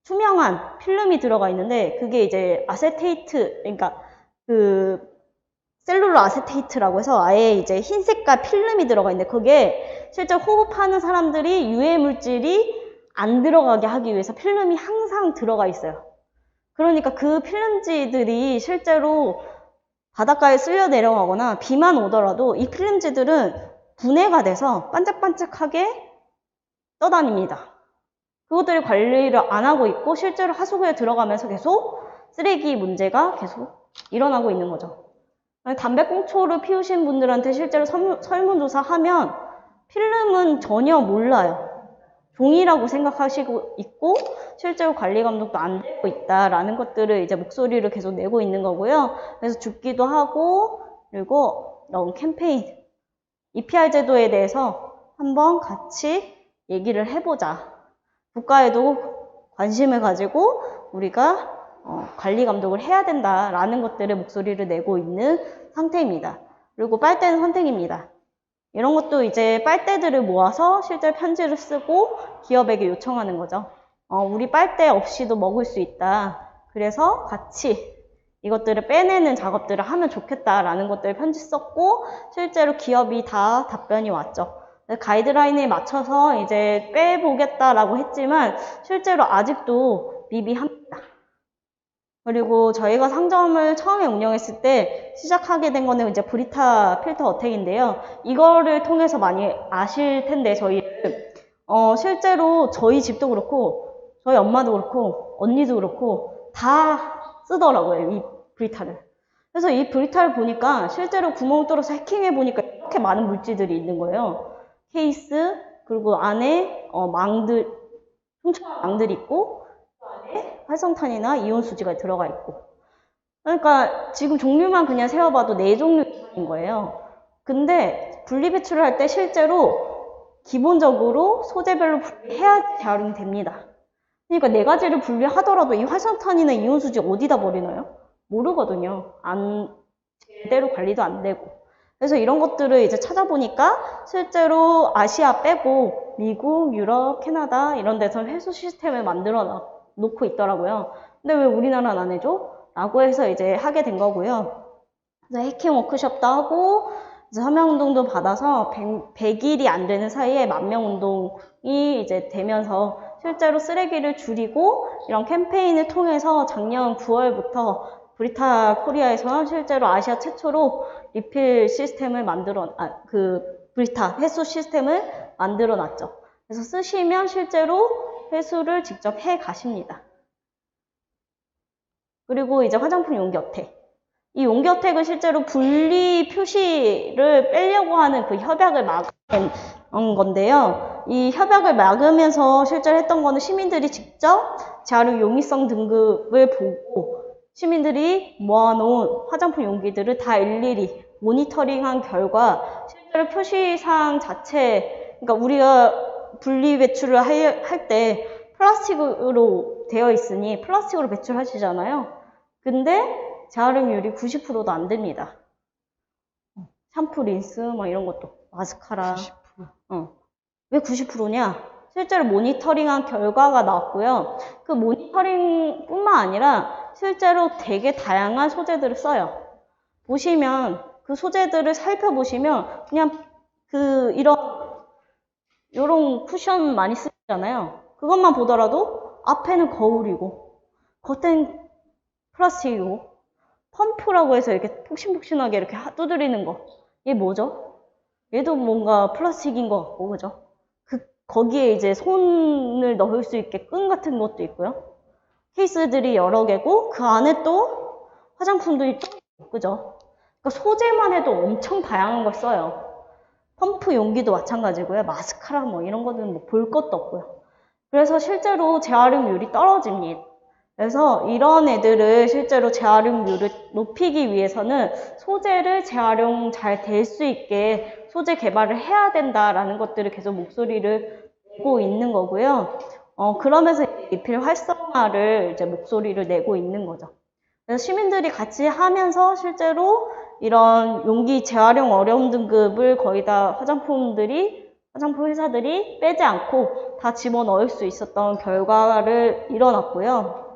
투명한 필름이 들어가 있는데 그게 이제 아세테이트, 그러니까 그 셀룰로 아세테이트라고 해서 아예 이제 흰 색깔 필름이 들어가 있는데 그게 실제 호흡하는 사람들이 유해 물질이 안 들어가게 하기 위해서 필름이 항상 들어가 있어요. 그러니까 그 필름지들이 실제로 바닷가에 쓸려 내려가거나 비만 오더라도 이 필름지들은 분해가 돼서 반짝반짝하게 떠다닙니다. 그것들이 관리를 안 하고 있고 실제로 하수구에 들어가면서 계속 쓰레기 문제가 계속 일어나고 있는 거죠. 담배꽁초를 피우신 분들한테 실제로 설문조사하면 필름은 전혀 몰라요. 종이라고 생각하시고 있고 실제로 관리 감독도 안 되고 있다라는 것들을 이제 목소리를 계속 내고 있는 거고요. 그래서 죽기도 하고, 그리고 이런 캠페인 EPR 제도에 대해서 한번 같이 얘기를 해보자. 국가에도 관심을 가지고 우리가 관리 감독을 해야 된다라는 것들의 목소리를 내고 있는 상태입니다. 그리고 빨대는 선택입니다. 이런 것도 이제 빨대들을 모아서 실제 편지를 쓰고 기업에게 요청하는 거죠. 우리 빨대 없이도 먹을 수 있다. 그래서 같이 이것들을 빼내는 작업들을 하면 좋겠다라는 것들을 편지 썼고 실제로 기업이 다 답변이 왔죠. 가이드라인에 맞춰서 이제 빼보겠다라고 했지만 실제로 아직도 미비합니다. 그리고 저희가 상점을 처음에 운영했을 때 시작하게 된 거는 이제 브리타 필터 어택인데요. 이거를 통해서 많이 아실 텐데 저희는 실제로 저희 집도 그렇고 저희 엄마도 그렇고 언니도 그렇고 다 쓰더라고요, 이 브리타를. 그래서 이 브리타를 보니까 실제로 구멍을 뚫어서 해킹해 보니까 이렇게 많은 물질들이 있는 거예요. 케이스, 그리고 안에 망들, 흉측한 망들이 있고 활성탄이나 이온 수지가 들어가 있고. 그러니까 지금 종류만 그냥 세어봐도 4종류인 거예요. 근데 분리 배출을 할 때 실제로 기본적으로 소재별로 분리해야 재활용이 됩니다. 그러니까 4가지를 분리하더라도 이 활성탄이나 이온 수지 어디다 버리나요? 모르거든요. 제대로 관리도 안 되고. 그래서 이런 것들을 이제 찾아보니까 실제로 아시아 빼고 미국, 유럽, 캐나다 이런 데서 회수 시스템을 만들어 놓고 있더라고요. 근데 왜 우리나라는 안 해줘? 라고 해서 이제 하게 된 거고요. 그래서 해킹 워크숍도 하고 이제 서명운동도 받아서 100일이 안 되는 사이에 만명운동이 이제 되면서 실제로 쓰레기를 줄이고 이런 캠페인을 통해서 작년 9월부터 브리타 코리아에서 실제로 아시아 최초로 리필 시스템을 브리타 회수 시스템을 만들어 놨죠. 그래서 쓰시면 실제로 회수를 직접 해 가십니다. 그리고 이제 화장품 용기 어택. 이 용기 어택은 실제로 분리 표시를 빼려고 하는 그 협약을 막은 건데요. 이 협약을 막으면서 실제로 했던 거는 시민들이 직접 재활용 용이성 등급을 보고 시민들이 모아놓은 화장품 용기들을 다 일일이 모니터링한 결과 실제로 표시사항 자체, 그러니까 우리가 분리 배출을 할 때 플라스틱으로 되어 있으니 플라스틱으로 배출하시잖아요. 근데 재활용률이 90%도 안 됩니다. 샴푸, 린스, 막 이런 것도, 마스카라. 90%. 왜 90%냐? 실제로 모니터링한 결과가 나왔고요. 그 모니터링 뿐만 아니라 실제로 되게 다양한 소재들을 써요. 보시면 그 소재들을 살펴보시면 그냥 이런 쿠션 많이 쓰잖아요. 그것만 보더라도 앞에는 거울이고 겉엔 플라스틱이고 펌프라고 해서 이렇게 폭신폭신하게 이렇게 두드리는 거. 얘 뭐죠? 얘도 뭔가 플라스틱인 것 같고, 그죠? 거기에 이제 손을 넣을 수 있게 끈 같은 것도 있고요. 케이스들이 여러 개고, 그 안에 또 화장품들이 또 있고, 그죠? 그러니까 소재만 해도 엄청 다양한 걸 써요. 펌프 용기도 마찬가지고요. 마스카라 뭐 이런 거는 뭐 볼 것도 없고요. 그래서 실제로 재활용률이 떨어집니다. 그래서 이런 애들을 실제로 재활용률을 높이기 위해서는 소재를 재활용 잘 될 수 있게 소재 개발을 해야 된다라는 것들을 계속 목소리를 내고 있는 거고요. 그러면서 리필 활성화를 이제 목소리를 내고 있는 거죠. 그래서 시민들이 같이 하면서 실제로 이런 용기 재활용 어려움 등급을 거의 다 화장품 회사들이 빼지 않고 다 집어넣을 수 있었던 결과를 이뤄놨고요.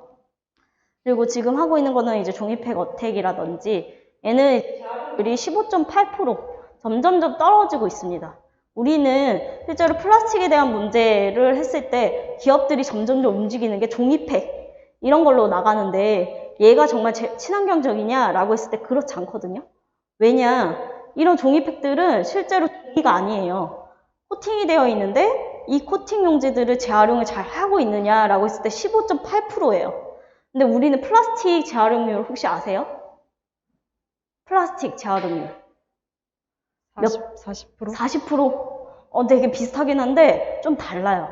그리고 지금 하고 있는 거는 이제 종이팩 어택이라든지 얘는 재활용률이 15.8% 점점점 떨어지고 있습니다. 우리는 실제로 플라스틱에 대한 문제를 했을 때 기업들이 점점점 움직이는 게 종이팩 이런 걸로 나가는데 얘가 정말 친환경적이냐라고 했을 때 그렇지 않거든요. 왜냐? 이런 종이팩들은 실제로 종이가 아니에요. 코팅이 되어 있는데 이 코팅 용지들을 재활용을 잘 하고 있느냐라고 했을 때 15.8%예요. 근데 우리는 플라스틱 재활용률 혹시 아세요? 플라스틱 재활용률 40%? 40%? 되게 비슷하긴 한데 좀 달라요.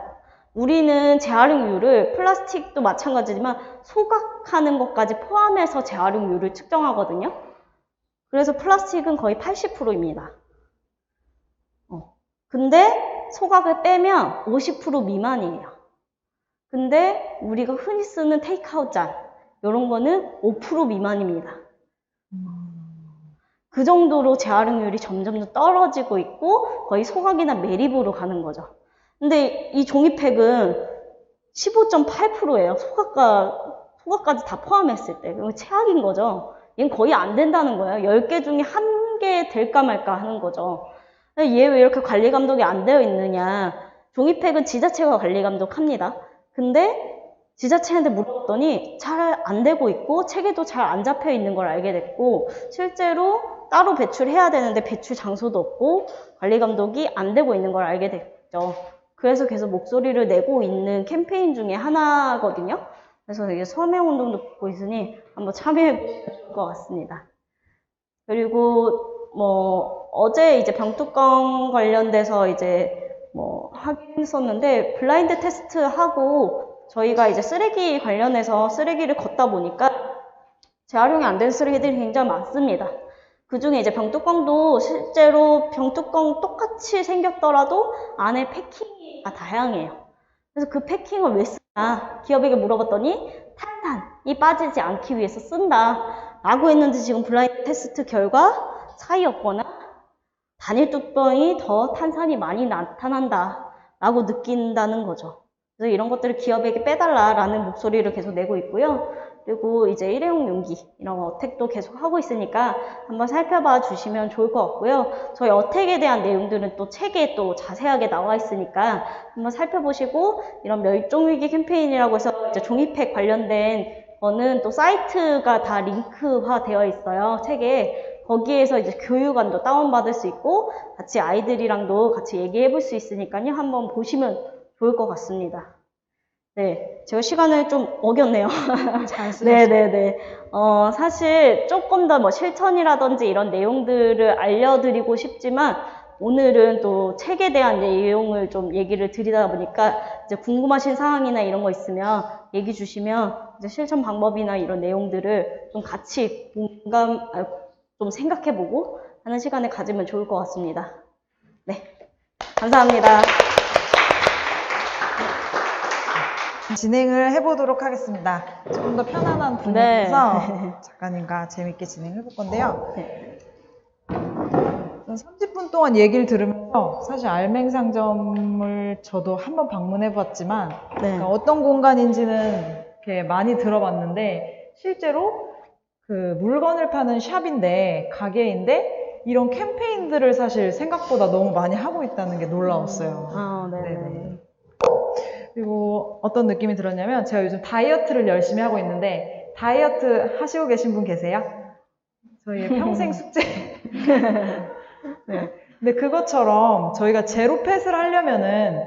우리는 재활용률을 플라스틱도 마찬가지지만 소각하는 것까지 포함해서 재활용률을 측정하거든요. 그래서 플라스틱은 거의 80%입니다. 근데 소각을 빼면 50% 미만이에요. 근데 우리가 흔히 쓰는 테이크아웃 잔 이런 거는 5% 미만입니다. 그 정도로 재활용률이 점점 떨어지고 있고 거의 소각이나 매립으로 가는 거죠. 근데 이 종이팩은 15.8%예요. 소각까지 다 포함했을 때. 이거 최악인 거죠. 얘는 거의 안 된다는 거예요. 10개 중에 1개 될까 말까 하는 거죠. 얘 왜 이렇게 관리 감독이 안 되어 있느냐. 종이팩은 지자체가 관리 감독합니다. 근데 지자체한테 물어봤더니 잘 안 되고 있고 체계도 잘 안 잡혀 있는 걸 알게 됐고 실제로 따로 배출해야 되는데 배출 장소도 없고 관리 감독이 안 되고 있는 걸 알게 됐죠. 그래서 계속 목소리를 내고 있는 캠페인 중에 하나거든요. 그래서 이게 서명운동도 보고 있으니 한번 참여해 보실 것 같습니다. 그리고 뭐 어제 이제 병뚜껑 관련돼서 이제 뭐 하긴 했었는데 블라인드 테스트 하고 저희가 이제 쓰레기 관련해서 쓰레기를 걷다 보니까 재활용이 안 된 쓰레기들이 굉장히 많습니다. 그 중에 이제 병뚜껑도 실제로 병뚜껑 똑같이 생겼더라도 안에 패킹이 다양해요. 그래서 그 패킹을 왜 쓰냐 기업에게 물어봤더니 탄산이 빠지지 않기 위해서 쓴다 라고 했는데 지금 블라인드 테스트 결과 차이 없거나 단일 뚜껑이 더 탄산이 많이 나타난다 라고 느낀다는 거죠. 그래서 이런 것들을 기업에게 빼달라라는 목소리를 계속 내고 있고요. 그리고 이제 일회용 용기 이런 어택도 계속 하고 있으니까 한번 살펴봐 주시면 좋을 것 같고요. 저희 어택에 대한 내용들은 또 책에 또 자세하게 나와 있으니까 한번 살펴보시고 이런 멸종위기 캠페인이라고 해서 이제 종이팩 관련된 거는 또 사이트가 다 링크화 되어 있어요. 책에. 거기에서 이제 교육안도 다운받을 수 있고 같이 아이들이랑도 같이 얘기해 볼 수 있으니까요. 한번 보시면 좋을 것 같습니다. 네, 제가 시간을 좀 어겼네요. 잘 쓰셨어요. 네네네. 사실 조금 더 뭐 실천이라든지 이런 내용들을 알려드리고 싶지만 오늘은 또 책에 대한 내용을 좀 얘기를 드리다 보니까 이제 궁금하신 사항이나 이런 거 있으면 얘기 주시면 이제 실천 방법이나 이런 내용들을 좀 같이 좀 생각해보고 하는 시간을 가지면 좋을 것 같습니다. 네, 감사합니다. 진행을 해보도록 하겠습니다. 조금 더 편안한 분위기에서 작가님과 재밌게 진행해 볼 건데요. 30분 동안 얘기를 들으면서 사실 알맹상점을 저도 한번 방문해 봤지만 그러니까 어떤 공간인지는 이렇게 많이 들어봤는데 실제로 그 물건을 파는 샵인데 가게인데 이런 캠페인들을 사실 생각보다 너무 많이 하고 있다는 게 놀라웠어요. 네네. 그리고 어떤 느낌이 들었냐면 제가 요즘 다이어트를 열심히 하고 있는데 다이어트 하시고 계신 분 계세요? 저희의 평생 숙제. 네. 근데 그것처럼 저희가 제로펫을 하려면은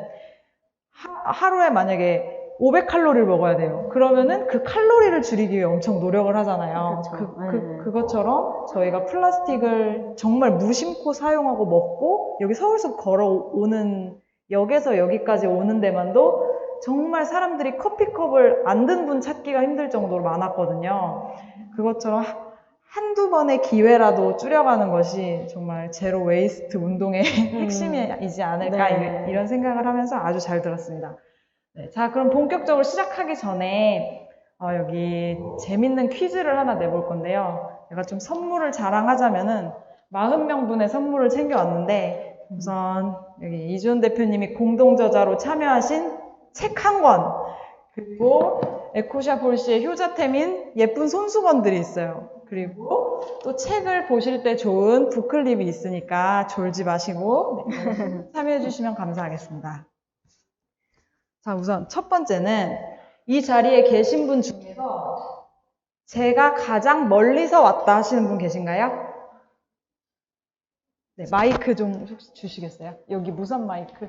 하루에 만약에 500칼로리를 먹어야 돼요. 그러면은 그 칼로리를 줄이기 위해 엄청 노력을 하잖아요. 그것처럼 저희가 플라스틱을 정말 무심코 사용하고 먹고 여기 서울서 걸어오는 역에서 여기까지 오는 데만도 정말 사람들이 커피컵을 안 든 분 찾기가 힘들 정도로 많았거든요. 그것처럼 한두 번의 기회라도 줄여가는 것이 정말 제로 웨이스트 운동의 핵심이지 않을까 이런 생각을 하면서 아주 잘 들었습니다. 네, 자, 그럼 본격적으로 시작하기 전에 여기 재밌는 퀴즈를 하나 내볼 건데요. 제가 좀 선물을 자랑하자면은 40명분의 선물을 챙겨왔는데 우선 여기 이주은 대표님이 공동저자로 참여하신 책 한 권, 그리고 에코샤 폴시의 효자템인 예쁜 손수건들이 있어요. 그리고 또 책을 보실 때 좋은 북클립이 있으니까 졸지 마시고 참여해 주시면 감사하겠습니다. 자, 우선 첫 번째는 이 자리에 계신 분 중에서 제가 가장 멀리서 왔다 하시는 분 계신가요? 네, 마이크 좀 혹시 주시겠어요? 여기 무선 마이크.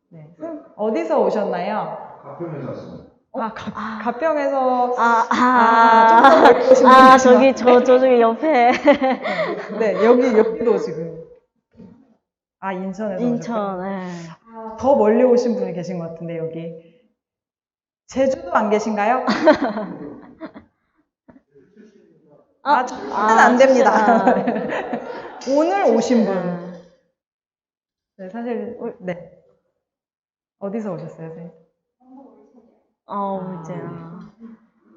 네. 어디서 오셨나요? 가평에서 왔습니다. 가평에서 좀 더 멀리 오신 분이시구나. 저기 옆에 네, 여기도 지금 인천에서 인천. 더 멀리 오신 분이 계신 것 같은데 여기 제주도 안 계신가요? 저는 안 됩니다. 오늘 오신 분. 네, 사실 네. 어디서 오셨어요, 선생님?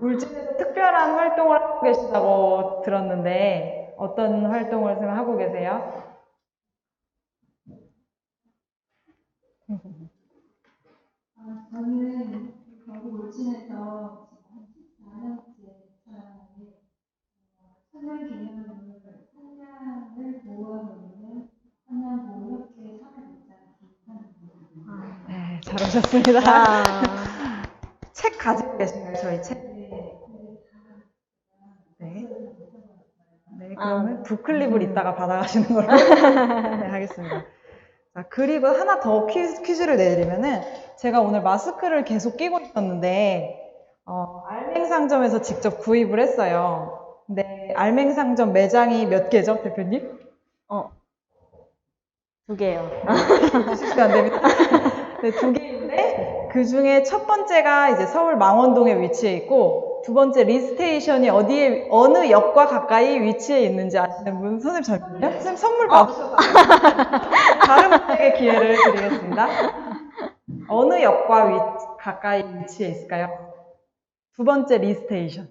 울진에서 특별한 활동을 하고 계시다고 들었는데 어떤 활동을 하고 계세요? 저는 경북 울진에서 14년째 살아가는 천연 기념 잘 오셨습니다. 아, 책 가지고 계신가요? 저희 책. 네. 네, 그러면 북클립을 이따가 받아가시는 걸로 네, 하겠습니다. 자, 그리고 하나 더 퀴즈를 내드리면은 제가 오늘 마스크를 계속 끼고 있었는데 알맹상점에서 직접 구입을 했어요. 근데 알맹상점 매장이 몇 개죠, 대표님? 2개요. 쉽게 안 됩니다. 네, 2개인데 그 중에 첫 번째가 이제 서울 망원동에 위치해 있고 두 번째 리스테이션이 어디에 어느 역과 가까이 위치해 있는지 아시는 분? 선생님 잘 모르요? 선생님 선물 받으셔서 다른 분에게 기회를 드리겠습니다. 어느 역과 가까이 위치해 있을까요? 두 번째 리스테이션.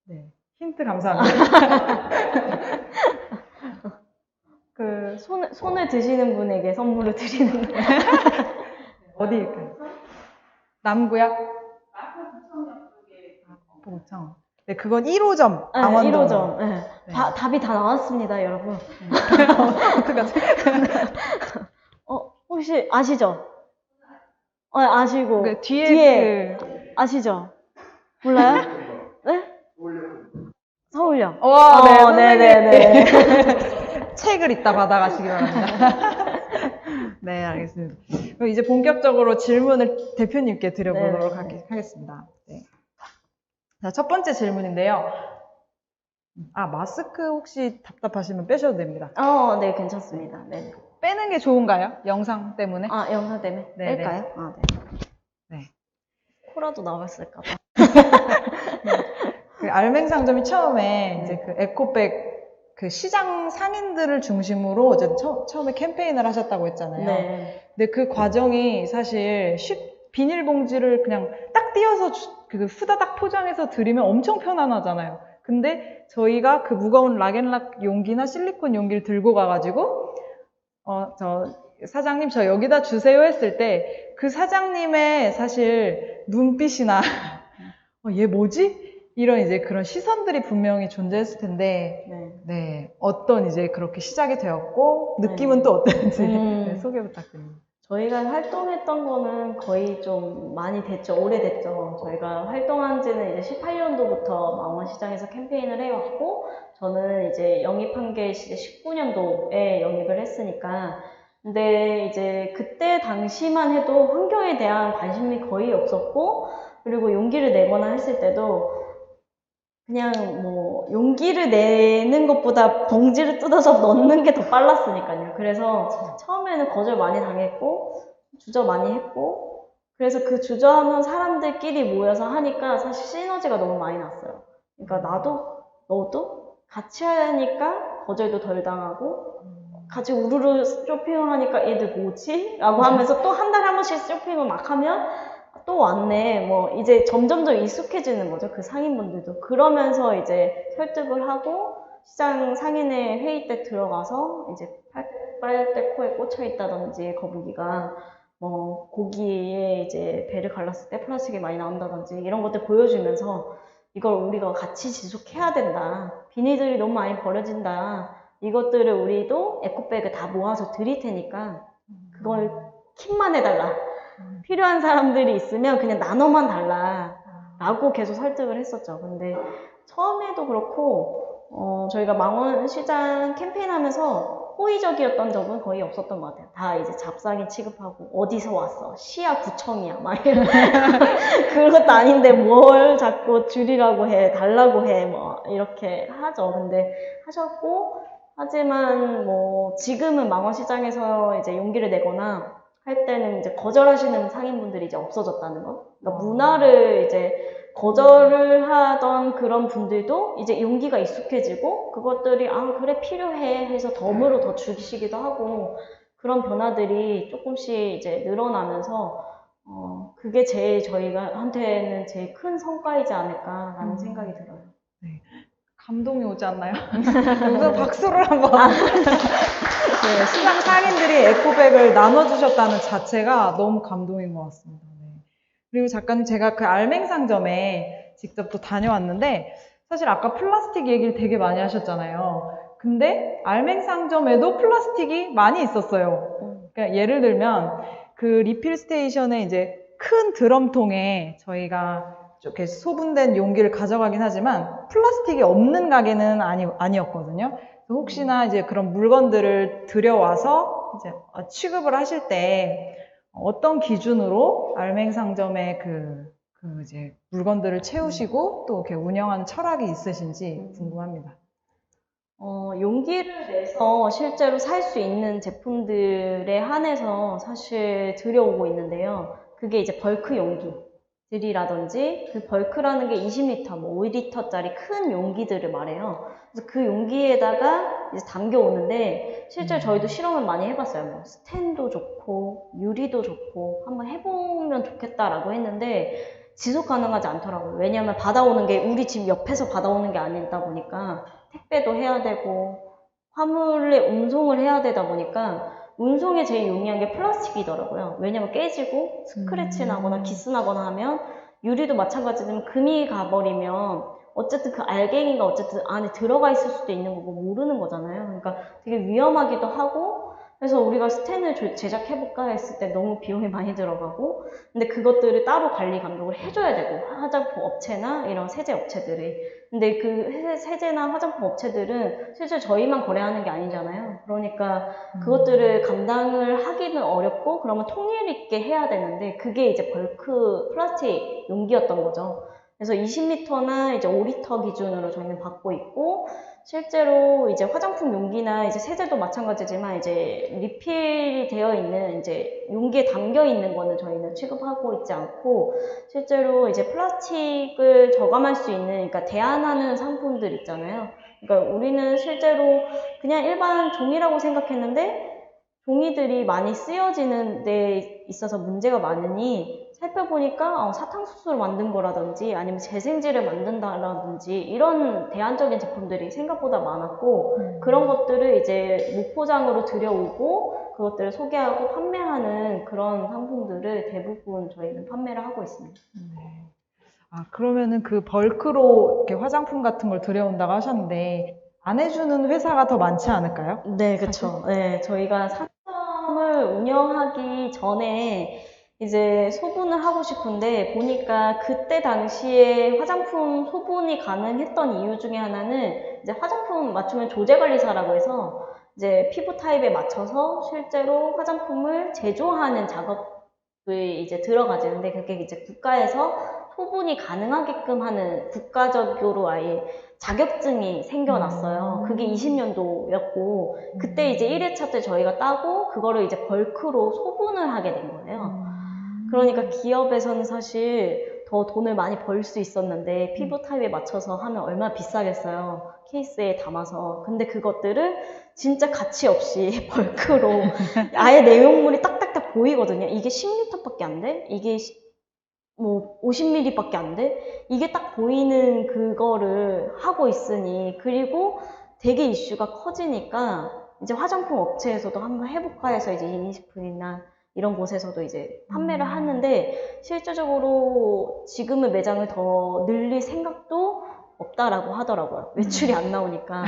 네, 힌트 감사합니다. 손을 드시는 분에게 선물을 드리는 거예요. 어디일까요? 남구역? 부천. 네, 그건 1호점. 네, 강원도. 1호점. 네. 네. 답이 다 나왔습니다, 여러분. 어떡하지? 혹시 아시죠? 아시고. 그 뒤에 그... 아시죠? 몰라요? 네? 서울역. 와, 네네네. 책을 이따 받아가시기 바랍니다. 네, 알겠습니다. 그럼 이제 본격적으로 질문을 대표님께 드려보도록 하겠습니다. 네. 자, 첫 번째 질문인데요. 마스크 혹시 답답하시면 빼셔도 됩니다. 네, 괜찮습니다. 네. 빼는 게 좋은가요? 영상 때문에? 영상 때문에? 네, 뺄까요? 네. 코라도 나왔을까봐. 그 알맹상점이 처음에 이제 그 에코백 그 시장 상인들을 중심으로 이제 처음에 캠페인을 하셨다고 했잖아요. 네. 근데 그 과정이 사실 비닐봉지를 그냥 딱 띄어서 그 후다닥 포장해서 드리면 엄청 편안하잖아요. 근데 저희가 그 무거운 락앤락 용기나 실리콘 용기를 들고 가가지고 사장님 저 여기다 주세요 했을 때 그 사장님의 사실 눈빛이나 얘 뭐지? 이런 이제 그런 시선들이 분명히 존재했을 텐데 네, 어떤 이제 그렇게 시작이 되었고 느낌은 또 어땠는지 네, 소개 부탁드립니다. 저희가 활동했던 거는 거의 좀 많이 됐죠. 오래됐죠. 저희가 활동한 지는 이제 18년도부터 망원시장에서 캠페인을 해왔고 저는 이제 영입한 게 이제 19년도에 영입을 했으니까 근데 이제 그때 당시만 해도 환경에 대한 관심이 거의 없었고 그리고 용기를 내거나 했을 때도 그냥 뭐 용기를 내는 것보다 봉지를 뜯어서 넣는 게 더 빨랐으니까요. 그래서 처음에는 거절 많이 당했고 주저 많이 했고 그래서 그 주저하는 사람들끼리 모여서 하니까 사실 시너지가 너무 많이 났어요. 그러니까 나도 너도 같이 하니까 거절도 덜 당하고 같이 우르르 쇼핑을 하니까 얘들 뭐지? 라고 하면서 또 한 달에 한 번씩 쇼핑을 막 하면 또 왔네. 뭐 이제 점점점 익숙해지는 거죠. 그 상인분들도. 그러면서 이제 설득을 하고 시장 상인의 회의 때 들어가서 이제 빨대 코에 꽂혀 있다든지 거북이가 뭐 고기에 이제 배를 갈랐을 때 플라스틱이 많이 나온다든지 이런 것들 보여주면서 이걸 우리가 같이 지속해야 된다. 비닐들이 너무 많이 버려진다. 이것들을 우리도 에코백을 다 모아서 드릴 테니까 그걸 kit만 해달라. 필요한 사람들이 있으면 그냥 나눠만 달라 라고 계속 설득을 했었죠. 근데 처음에도 그렇고 저희가 망원시장 캠페인 하면서 호의적이었던 적은 거의 없었던 것 같아요. 다 이제 잡상인 취급하고 어디서 왔어? 시야 구청이야 막 이런 그것도 아닌데 뭘 자꾸 줄이라고 해 달라고 해 뭐 이렇게 하죠. 근데 하셨고 하지만 뭐 지금은 망원시장에서 이제 용기를 내거나 할 때는 이제 거절하시는 상인분들이 이제 없어졌다는 거. 그러니까 문화를 이제 거절을 하던 그런 분들도 이제 용기가 익숙해지고 그것들이 그래 필요해 해서 덤으로 더 주시기도 하고 그런 변화들이 조금씩 이제 늘어나면서 그게 제일 저희한테는 제일 큰 성과이지 않을까라는 생각이 들어요. 네. 감동이 오지 않나요? 여기서 박수를 한번. 네, 시장 상인들이 에코백을 나눠주셨다는 자체가 너무 감동인 것 같습니다. 네. 그리고 작가님 제가 그 알맹상점에 직접 또 다녀왔는데 사실 아까 플라스틱 얘기를 되게 많이 하셨잖아요. 근데 알맹상점에도 플라스틱이 많이 있었어요. 그러니까 예를 들면 그 리필 스테이션에 이제 큰 드럼통에 저희가 이렇게 소분된 용기를 가져가긴 하지만 플라스틱이 없는 가게는 아니었거든요. 그래서 혹시나 이제 그런 물건들을 들여와서 이제 취급을 하실 때 어떤 기준으로 알맹상점에 그 이제 물건들을 채우시고 또 이렇게 운영하는 철학이 있으신지 궁금합니다. 용기를 내서 실제로 살 수 있는 제품들에 한해서 사실 들여오고 있는데요. 그게 이제 벌크 용기들이라든지, 그 벌크라는 게 20리터, 뭐 5리터짜리 큰 용기들을 말해요. 그래서 그 용기에다가 이제 담겨오는데, 실제로 저희도 실험을 많이 해봤어요. 뭐 스텐도 좋고, 유리도 좋고, 한번 해보면 좋겠다라고 했는데, 지속 가능하지 않더라고요. 왜냐하면 받아오는 게 우리 집 옆에서 받아오는 게 아니다 보니까, 택배도 해야 되고 화물의 운송을 해야 되다 보니까 운송에 제일 용이한 게 플라스틱이더라고요. 왜냐면 깨지고 스크래치 나거나 기스 나거나 하면, 유리도 마찬가지지만 금이 가버리면 어쨌든 그 알갱이가 어쨌든 안에 들어가 있을 수도 있는 거고 모르는 거잖아요. 그러니까 되게 위험하기도 하고, 그래서 우리가 스텐을 제작해볼까 했을 때 너무 비용이 많이 들어가고, 근데 그것들을 따로 관리 감독을 해줘야 되고, 화장품 업체나 이런 세제 업체들이. 근데 그 세제나 화장품 업체들은 실제 저희만 거래하는 게 아니잖아요. 그러니까 그것들을 감당을 하기는 어렵고, 그러면 통일 있게 해야 되는데, 그게 이제 벌크 플라스틱 용기였던 거죠. 그래서 20리터나 이제 5리터 기준으로 저희는 받고 있고, 실제로 이제 화장품 용기나 이제 세제도 마찬가지지만 이제 리필이 되어 있는 이제 용기에 담겨 있는 거는 저희는 취급하고 있지 않고, 실제로 이제 플라스틱을 저감할 수 있는, 그러니까 대안하는 상품들 있잖아요. 그러니까 우리는 실제로 그냥 일반 종이라고 생각했는데 종이들이 많이 쓰여지는 데 있어서 문제가 많으니, 살펴보니까 사탕수수를 만든 거라든지 아니면 재생지를 만든다라든지 이런 대안적인 제품들이 생각보다 많았고, 그런 것들을 이제 무포장으로 들여오고 그것들을 소개하고 판매하는 그런 상품들을 대부분 저희는 판매를 하고 있습니다. 그러면은 그 벌크로 이렇게 화장품 같은 걸 들여온다고 하셨는데 안 해주는 회사가 더 많지 않을까요? 네, 그렇죠. 네, 저희가 상점을 운영하기 전에 이제 소분을 하고 싶은데, 보니까 그때 당시에 화장품 소분이 가능했던 이유 중에 하나는 이제 화장품 맞춤형 조제관리사라고 해서 이제 피부 타입에 맞춰서 실제로 화장품을 제조하는 작업이 이제 들어가지는데, 그게 이제 국가에서 소분이 가능하게끔 하는 국가적으로 아예 자격증이 생겨났어요. 그게 20년도였고, 그때 이제 1회차 때 저희가 따고 그거를 이제 벌크로 소분을 하게 된 거예요. 그러니까 기업에서는 사실 더 돈을 많이 벌 수 있었는데, 피부 타입에 맞춰서 하면 얼마나 비싸겠어요. 케이스에 담아서. 근데 그것들을 진짜 가치 없이 벌크로 아예 내용물이 딱딱딱 보이거든요. 이게 10리터밖에 안 돼? 이게 뭐 50ml밖에 안 돼? 이게 딱 보이는 그거를 하고 있으니, 그리고 되게 이슈가 커지니까 이제 화장품 업체에서도 한번 해볼까 해서 이제 이니시프리나 이런 곳에서도 이제 판매를 하는데, 실질적으로 지금은 매장을 더 늘릴 생각도 없다라고 하더라고요. 매출이 안 나오니까.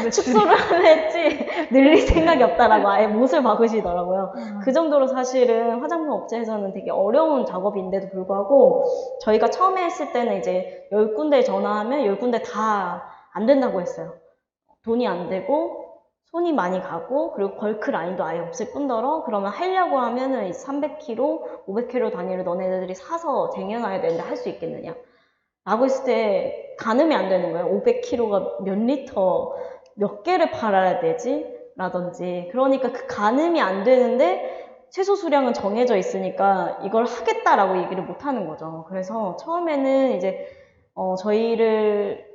축소를 했지 늘릴 생각이 없다라고 아예 못을 박으시더라고요. 그 정도로 사실은 화장품 업체에서는 되게 어려운 작업인데도 불구하고, 저희가 처음에 했을 때는 이제 10군데 전화하면 10군데 다 안 된다고 했어요. 돈이 안 되고 손이 많이 가고, 그리고 벌크 라인도 아예 없을 뿐더러, 그러면 하려고 하면은 300kg, 500kg 단위로 너네들이 사서 쟁여놔야 되는데 할 수 있겠느냐 라고 했을 때 가늠이 안 되는 거예요. 500kg가 몇 리터, 몇 개를 팔아야 되지? 라든지. 그러니까 그 가늠이 안 되는데 최소 수량은 정해져 있으니까 이걸 하겠다라고 얘기를 못 하는 거죠. 그래서 처음에는 이제 저희를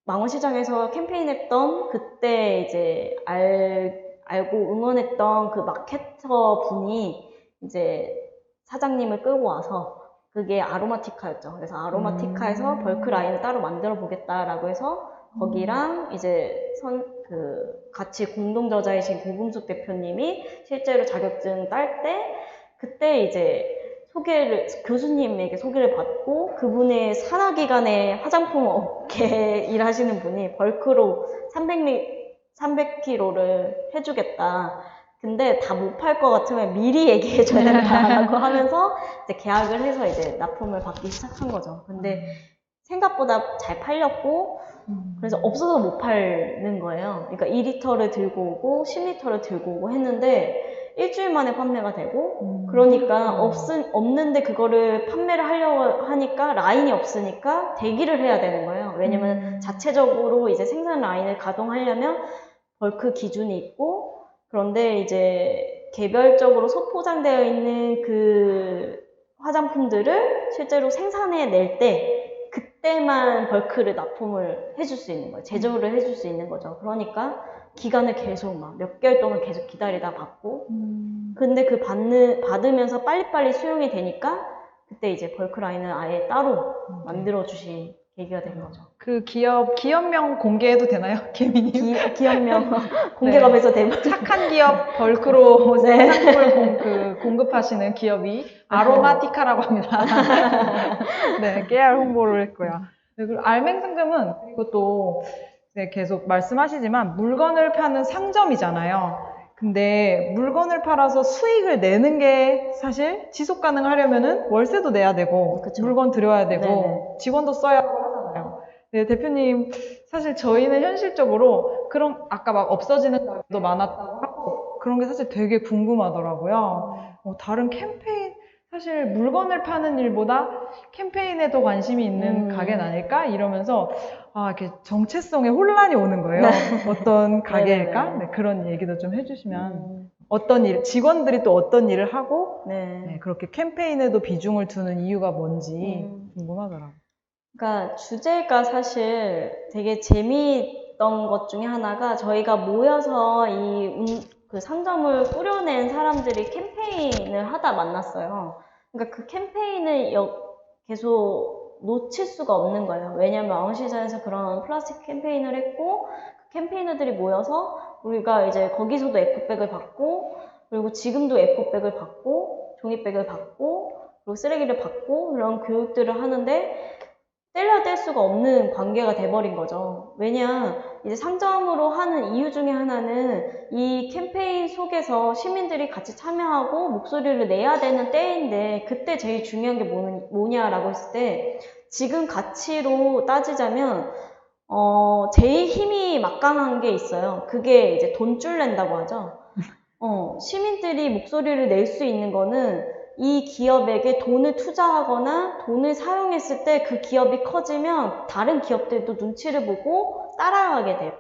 망원시장에서 캠페인했던, 그때 이제 알고 응원했던 그 마케터 분이 이제 사장님을 끌고 와서, 그게 아로마티카였죠. 그래서 아로마티카에서 벌크 라인을 따로 만들어 보겠다라고 해서 거기랑 이제 같이 공동 저자이신 고금숙 대표님이 실제로 자격증 딸 때, 그때 이제 교수님에게 소개를 받고, 그분의 산하기관의 화장품 업계 일하시는 분이 벌크로 300kg를 해주겠다. 근데 다 못 팔 것 같으면 미리 얘기해줘야 된다라고 하면서 이제 계약을 해서 이제 납품을 받기 시작한 거죠. 근데 생각보다 잘 팔렸고, 그래서 없어서 못 팔는 거예요. 그러니까 2리터를 들고 오고 10리터를 들고 오고 했는데 일주일 만에 판매가 되고, 그러니까 없는데 그거를 판매를 하려고 하니까 라인이 없으니까 대기를 해야 되는 거예요. 왜냐면 자체적으로 이제 생산 라인을 가동하려면 벌크 기준이 있고, 그런데 이제 개별적으로 소포장되어 있는 그 화장품들을 실제로 생산해 낼 때 그때만 벌크를 납품을 해줄 수 있는 거예요. 제조를 해줄 수 있는 거죠. 그러니까 기간을 계속 막 몇 개월 동안 계속 기다리다 받고, 근데 그 받으면서 빨리빨리 수용이 되니까 그때 이제 벌크 라인을 아예 따로 만들어 주신 계기가 된 거죠. 그 기업명 공개해도 되나요? 개미님? 기업명 공개업에서 대박. 착한 기업 벌크로 네. 상품을 공급하시는 기업이 아로마티카라고 합니다. 네, 깨알 홍보를 했고요. 네, 그리고 알맹상점은 그리고 또 네, 계속 말씀하시지만 물건을 파는 상점이잖아요. 근데 물건을 팔아서 수익을 내는 게 사실 지속 가능하려면은 월세도 내야 되고, 그쵸. 물건 들여야 되고, 네네. 직원도 써야 하잖아요. 네, 대표님, 사실 저희는 현실적으로 그런 아까 막 없어지는 가게도 많았다고 하고 그런 게 사실 되게 궁금하더라고요. 다른 캠페인, 사실 물건을 파는 일보다 캠페인에 더 관심이 있는 가게는 아닐까? 이러면서 이렇게 정체성에 혼란이 오는 거예요. 어떤 가게일까? 네네네. 네, 그런 얘기도 좀 해주시면 어떤 일, 직원들이 또 어떤 일을 하고 네, 그렇게 캠페인에도 비중을 두는 이유가 뭔지 궁금하더라고요. 그러니까 주제가 사실 되게 재미있던 것 중에 하나가 저희가 모여서 그 상점을 꾸려낸 사람들이 캠페인을 하다 만났어요. 그러니까 그 캠페인을 계속 놓칠 수가 없는 거예요. 왜냐면 아웃시즌에서 그런 플라스틱 캠페인을 했고, 그 캠페이너들이 모여서 우리가 이제 거기서도 에코백을 받고, 그리고 지금도 에코백을 받고, 종이백을 받고, 그리고 쓰레기를 받고, 그런 교육들을 하는데, 뗄래야 뗄 수가 없는 관계가 돼버린 거죠. 왜냐, 이제 상점으로 하는 이유 중에 하나는 이 캠페인 속에서 시민들이 같이 참여하고 목소리를 내야 되는 때인데, 그때 제일 중요한 게 뭐냐라고 했을 때, 지금 가치로 따지자면, 제일 힘이 막강한 게 있어요. 그게 이제 돈줄 낸다고 하죠. 시민들이 목소리를 낼 수 있는 거는 이 기업에게 돈을 투자하거나 돈을 사용했을 때 그 기업이 커지면 다른 기업들도 눈치를 보고 따라가게 돼요.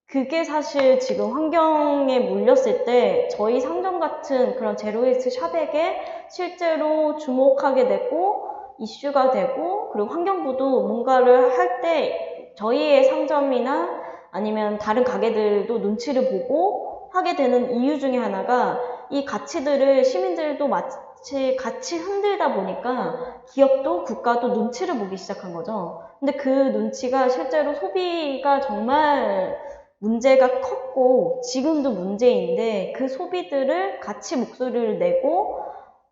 그게 사실 지금 환경에 물렸을 때 저희 상점 같은 그런 제로웨이스트 샵에게 실제로 주목하게 되고 이슈가 되고, 그리고 환경부도 뭔가를 할 때 저희의 상점이나 아니면 다른 가게들도 눈치를 보고 하게 되는 이유 중에 하나가 이 가치들을 시민들도 마치 같이 흔들다 보니까 기업도 국가도 눈치를 보기 시작한 거죠. 근데 그 눈치가 실제로 소비가 정말 문제가 컸고 지금도 문제인데, 그 소비들을 같이 목소리를 내고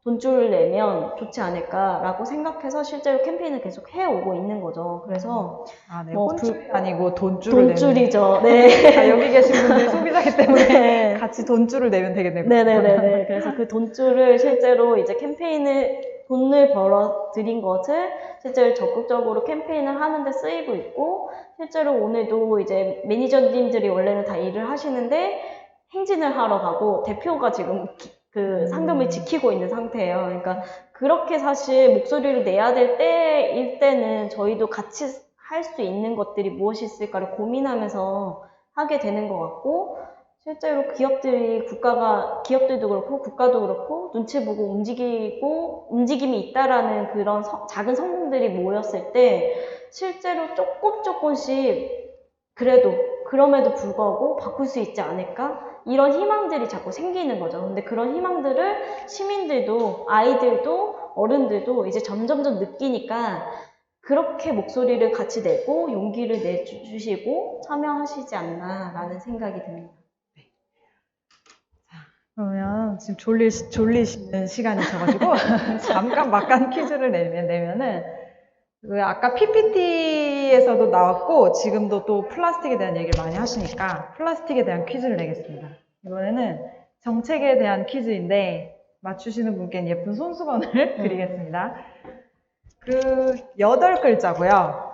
돈줄을 내면 좋지 않을까라고 생각해서 실제로 캠페인을 계속 해오고 있는 거죠. 그래서 네, 뭐 혼줄이 아니고 돈줄을 돈줄이죠. 네. 여기 계신 분들 소비자기 때문에 네. 같이 돈줄을 내면 되겠네요. 네네네네. 그래서 그 돈줄을 실제로 이제 돈을 벌어 들인 것을 실제로 적극적으로 캠페인을 하는데 쓰이고 있고, 실제로 오늘도 이제 매니저님들이 원래는 다 일을 하시는데 행진을 하러 가고 대표가 지금 그 상점을 지키고 있는 상태예요. 그러니까 그렇게 사실 목소리를 내야 될 때일 때는 저희도 같이 할 수 있는 것들이 무엇이 있을까를 고민하면서 하게 되는 것 같고, 실제로 기업들도 그렇고 국가도 그렇고 눈치 보고 움직임이 있다라는 그런 작은 성공들이 모였을 때 실제로 조금씩 그럼에도 불구하고 바꿀 수 있지 않을까? 이런 희망들이 자꾸 생기는 거죠. 근데 그런 희망들을 시민들도, 아이들도, 어른들도 이제 점점점 느끼니까 그렇게 목소리를 같이 내고 용기를 내주시고 참여하시지 않나라는 생각이 듭니다. 그러면 지금 졸리시는 시간이 져가지고 잠깐 막간 퀴즈를 내면은 아까 PPT에서도 나왔고 지금도 또 플라스틱에 대한 얘기를 많이 하시니까 플라스틱에 대한 퀴즈를 내겠습니다. 이번에는 정책에 대한 퀴즈인데 맞추시는 분께는 예쁜 손수건을 드리겠습니다. 그 8글자고요.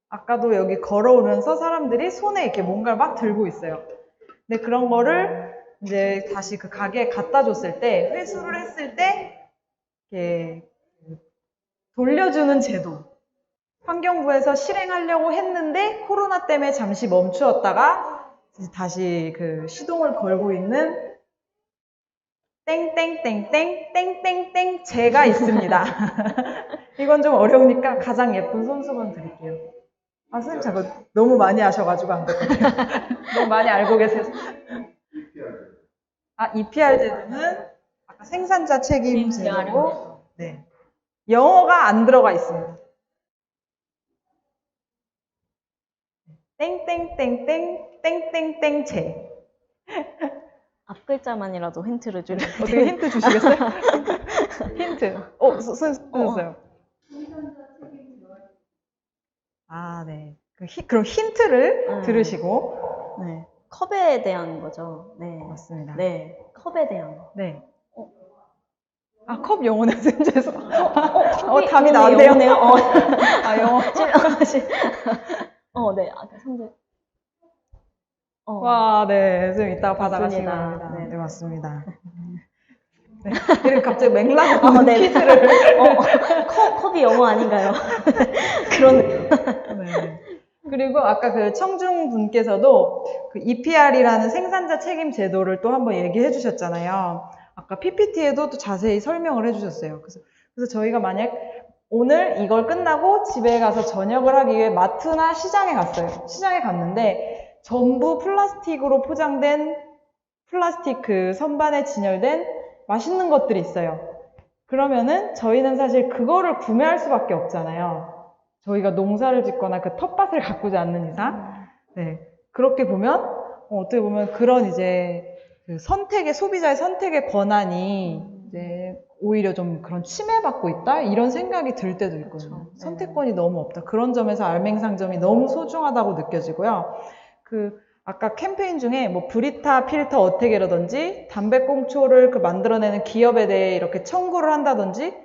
아까도 여기 걸어오면서 사람들이 손에 이렇게 뭔가를 막 들고 있어요. 근데 그런 거를 이제 다시 그 가게에 갖다 줬을 때, 회수를 했을 때, 이렇게 돌려주는 제도. 환경부에서 실행하려고 했는데 코로나 때문에 잠시 멈추었다가 다시 그 시동을 걸고 있는 땡땡땡땡 제가 있습니다. 이건 좀 어려우니까 가장 예쁜 손수건 드릴게요. 아, 선생님 자꾸 너무 많이 아셔가지고 안 되거든요. 너무 많이 알고 계세요. EPR 제도는 아까 생산자 책임 제도고, 네. 영어가 안 들어가 있습니다. 땡땡땡땡 앞 글자만이라도 힌트를 주려고. 어떻게 힌트 주시겠어요? 힌트. 쓰셨어요. 네. 그럼 힌트를 들으시고. 네. 컵에 대한 거죠. 네. 맞습니다. 네. 컵에 대한 거. 네. 컵 영어네요, 선생님. 답이 나왔네요. 영어네요. 영어. 네. 선생님. 와, 네. 선생님 이따가 받아가시기 맞습니다. 바랍니다. 네. 네, 맞습니다. 네. 이렇게 갑자기 맥락 없는 네. 퀴즈를. 컵이 영어 아닌가요? 그러네. 네. 그리고 아까 그 청중 분께서도 그 EPR이라는 생산자 책임 제도를 또 한번 얘기해 주셨잖아요. 아까 PPT에도 또 자세히 설명을 해 주셨어요. 그래서 저희가 만약 오늘 이걸 끝나고 집에 가서 저녁을 하기 위해 마트나 시장에 갔어요. 시장에 갔는데 전부 플라스틱으로 포장된 플라스틱 그 선반에 진열된 맛있는 것들이 있어요. 그러면은 저희는 사실 그거를 구매할 수밖에 없잖아요. 저희가 농사를 짓거나 그 텃밭을 가꾸지 않는 이상. 네. 그렇게 보면, 어떻게 보면 그런 이제 그 소비자의 선택의 권한이 이제 오히려 좀 그런 침해받고 있다? 이런 생각이 들 때도 있거든요. 그렇죠. 선택권이 너무 없다. 그런 점에서 알맹상점이 너무 소중하다고 느껴지고요. 아까 캠페인 중에 뭐 브리타 필터 어택이라든지 담배꽁초를 만들어내는 기업에 대해 이렇게 청구를 한다든지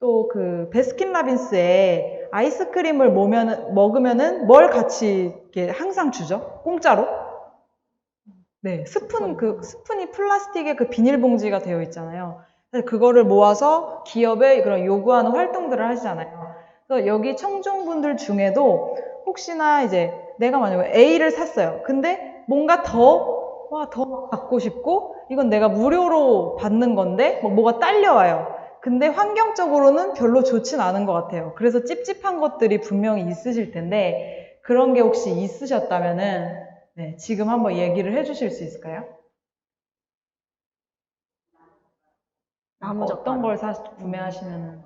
또 그 베스킨라빈스에 아이스크림을 먹으면은 뭘 같이 이렇게 항상 주죠? 공짜로? 네, 스푼이 플라스틱의 그 비닐봉지가 되어 있잖아요. 그래서 그거를 모아서 기업에 그런 요구하는 활동들을 하시잖아요. 그래서 여기 청중분들 중에도 혹시나 이제 내가 만약에 A를 샀어요. 근데 뭔가 더 받고 싶고, 이건 내가 무료로 받는 건데, 뭐가 딸려와요. 근데 환경적으로는 별로 좋진 않은 것 같아요. 그래서 찝찝한 것들이 분명히 있으실 텐데, 그런 게 혹시 있으셨다면은, 네, 지금 한번 얘기를 해주실 수 있을까요? 어떤 걸 구매하시면은,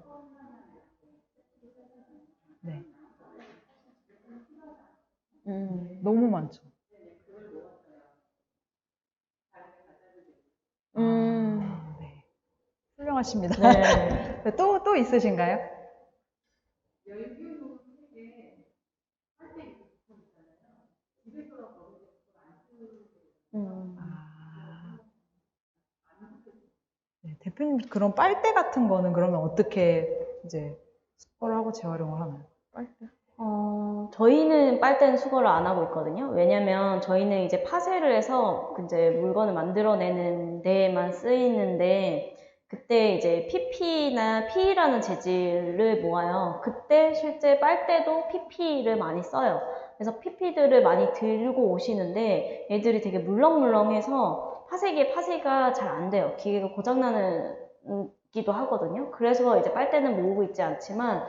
네. 너무 많죠. 네. 훌륭하십니다. 네. 네, 또 있으신가요? 네, 대표님 그런 빨대 같은 거는 그러면 어떻게 이제 수거를 하고 재활용을 하나요? 빨대? 저희는 빨대는 수거를 안 하고 있거든요. 왜냐면 저희는 이제 파쇄를 해서 이제 물건을 만들어내는 데에만 쓰이는데, 그때 이제 PP나 PE라는 재질을 모아요. 그때 실제 빨대도 PP를 많이 써요. 그래서 PP들을 많이 들고 오시는데 얘들이 되게 물렁물렁해서 파쇄기에 파쇄가 잘 안 돼요. 기계가 고장나는 기도 하거든요. 그래서 이제 빨대는 모으고 있지 않지만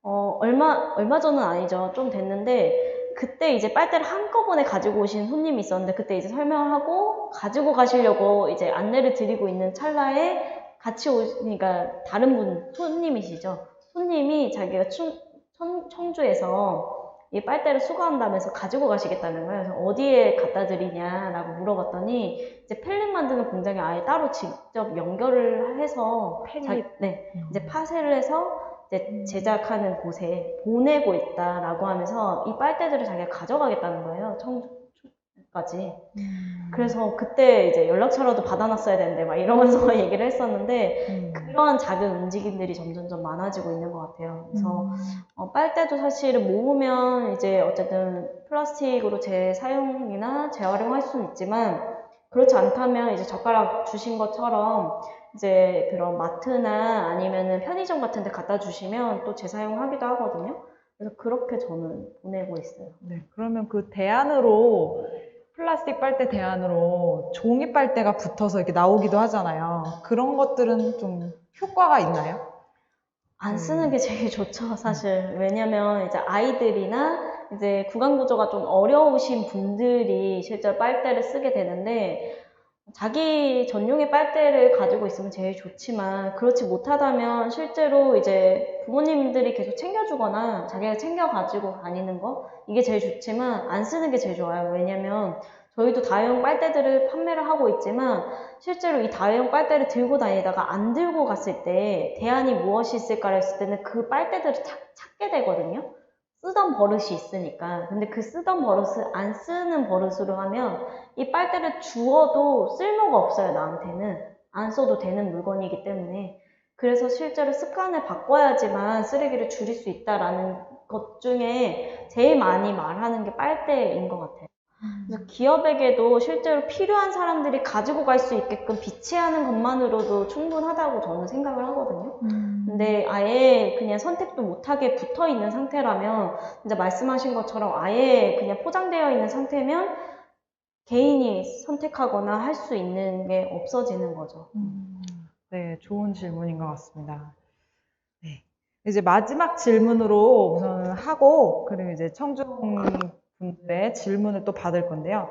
얼마 전은 아니죠. 좀 됐는데, 그때 이제 빨대를 한꺼번에 가지고 오신 손님이 있었는데, 그때 이제 설명을 하고, 가지고 가시려고 이제 안내를 드리고 있는 찰나에 같이 오시니까 다른 분, 손님이시죠. 손님이 자기가 청주에서 이 빨대를 수거한다면서 가지고 가시겠다는 거예요. 그래서 어디에 갖다 드리냐라고 물어봤더니, 이제 펠릿 만드는 공장에 아예 따로 직접 연결을 해서, 이제 파쇄를 해서, 이제 제작하는 곳에 보내고 있다라고 하면서 이 빨대들을 자기가 가져가겠다는 거예요. 까지. 그래서 그때 이제 연락처라도 받아놨어야 되는데 막 이러면서 얘기를 했었는데 그러한 작은 움직임들이 점점점 많아지고 있는 것 같아요. 그래서 빨대도 사실은 모으면 이제 어쨌든 플라스틱으로 재사용이나 재활용할 수는 있지만 그렇지 않다면 이제 젓가락 주신 것처럼 이제 그런 마트나 아니면은 편의점 같은 데 갖다 주시면 또 재사용하기도 하거든요. 그래서 그렇게 저는 보내고 있어요. 네, 그러면 그 대안으로 플라스틱 빨대 대안으로 종이 빨대가 붙어서 이렇게 나오기도 하잖아요. 그런 것들은 좀 효과가 있나요? 안 쓰는 게 제일 좋죠, 사실. 왜냐면 이제 아이들이나 이제 구강 구조가 좀 어려우신 분들이 실제로 빨대를 쓰게 되는데 자기 전용의 빨대를 가지고 있으면 제일 좋지만 그렇지 못하다면 실제로 이제 부모님들이 계속 챙겨주거나 자기가 챙겨 가지고 다니는 거 이게 제일 좋지만 안 쓰는 게 제일 좋아요. 왜냐면 저희도 다회용 빨대들을 판매를 하고 있지만 실제로 이 다회용 빨대를 들고 다니다가 안 들고 갔을 때 대안이 무엇이 있을까 했을 때는 그 빨대들을 찾게 되거든요. 쓰던 버릇이 있으니까. 근데 그 쓰던 버릇을 안 쓰는 버릇으로 하면 이 빨대를 주워도 쓸모가 없어요, 나한테는. 안 써도 되는 물건이기 때문에. 그래서 실제로 습관을 바꿔야지만 쓰레기를 줄일 수 있다라는 것 중에 제일 많이 말하는 게 빨대인 것 같아요. 그래서 기업에게도 실제로 필요한 사람들이 가지고 갈 수 있게끔 비치하는 것만으로도 충분하다고 저는 생각을 하거든요. 근데 아예 그냥 선택도 못하게 붙어 있는 상태라면, 이제 말씀하신 것처럼 아예 그냥 포장되어 있는 상태면 개인이 선택하거나 할 수 있는 게 없어지는 거죠. 네, 좋은 질문인 것 같습니다. 네. 이제 마지막 질문으로 우선 하고, 그리고 이제 청중분들의 질문을 또 받을 건데요.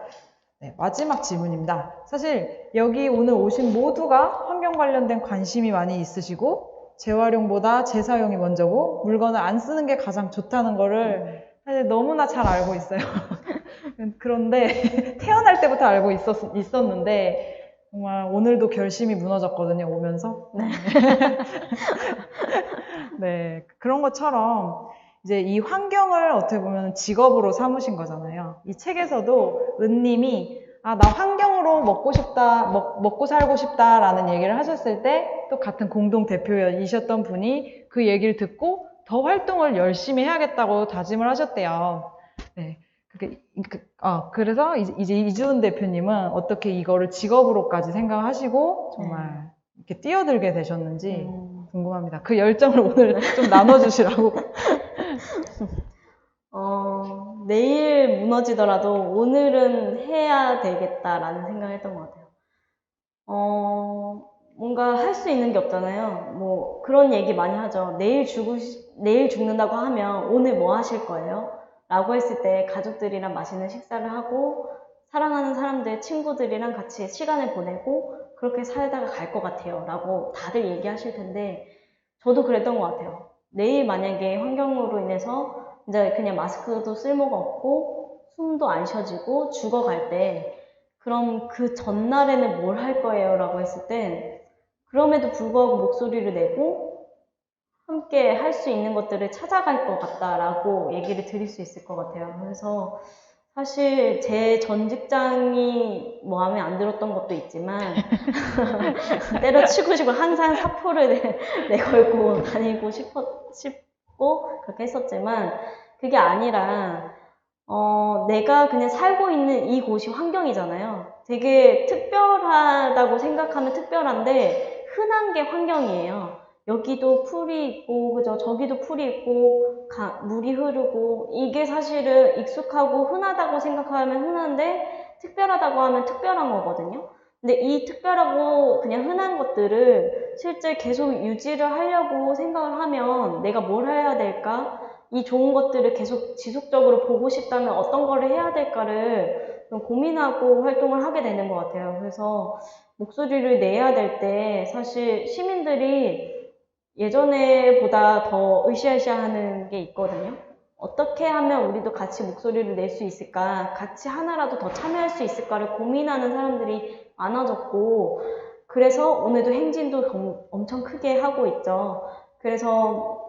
네, 마지막 질문입니다. 사실 여기 오늘 오신 모두가 환경 관련된 관심이 많이 있으시고, 재활용보다 재사용이 먼저고, 물건을 안 쓰는 게 가장 좋다는 거를 사실 너무나 잘 알고 있어요. 그런데 태어날 때부터 알고 있었는데, 정말 오늘도 결심이 무너졌거든요, 오면서. 네, 그런 것처럼 이제 이 환경을 어떻게 보면 직업으로 삼으신 거잖아요. 이 책에서도 은님이 나 환경으로 먹고 싶다, 먹고 살고 싶다라는 얘기를 하셨을 때 또 같은 공동 대표이셨던 분이 그 얘기를 듣고 더 활동을 열심히 해야겠다고 다짐을 하셨대요. 네. 그래서 이제 이주은 대표님은 어떻게 이거를 직업으로까지 생각하시고 정말 이렇게 뛰어들게 되셨는지 궁금합니다. 그 열정을 오늘 좀 나눠주시라고. 내일 무너지더라도 오늘은 해야 되겠다라는 생각을 했던 것 같아요. 뭔가 할 수 있는 게 없잖아요. 뭐 그런 얘기 많이 하죠. 내일 죽는다고 하면 오늘 뭐 하실 거예요? 라고 했을 때 가족들이랑 맛있는 식사를 하고 사랑하는 사람들, 친구들이랑 같이 시간을 보내고 그렇게 살다가 갈 것 같아요. 라고 다들 얘기하실 텐데 저도 그랬던 것 같아요. 내일 만약에 환경으로 인해서 이제 그냥 마스크도 쓸모가 없고 숨도 안 쉬어지고 죽어갈 때 그럼 그 전날에는 뭘 할 거예요? 라고 했을 땐 그럼에도 불구하고 목소리를 내고 함께 할 수 있는 것들을 찾아갈 것 같다라고 얘기를 드릴 수 있을 것 같아요. 그래서 사실 제 전 직장이 마음에 안 들었던 것도 있지만 때려치고 싶고 항상 사표를 내걸고 다니고 싶고 그렇게 했었지만 그게 아니라 내가 그냥 살고 있는 이곳이 환경이잖아요. 되게 특별하다고 생각하면 특별한데 흔한 게 환경이에요. 여기도 풀이 있고, 그죠? 저기도 풀이 있고, 물이 흐르고, 이게 사실은 익숙하고 흔하다고 생각하면 흔한데, 특별하다고 하면 특별한 거거든요. 근데 이 특별하고 그냥 흔한 것들을 실제 계속 유지를 하려고 생각을 하면 내가 뭘 해야 될까? 이 좋은 것들을 계속 지속적으로 보고 싶다면 어떤 거를 해야 될까를 좀 고민하고 활동을 하게 되는 것 같아요. 그래서 목소리를 내야 될 때 사실 시민들이 예전에 보다 더 으쌰으쌰 하는 게 있거든요. 어떻게 하면 우리도 같이 목소리를 낼 수 있을까? 같이 하나라도 더 참여할 수 있을까를 고민하는 사람들이 많아졌고, 그래서 오늘도 행진도 엄청 크게 하고 있죠. 그래서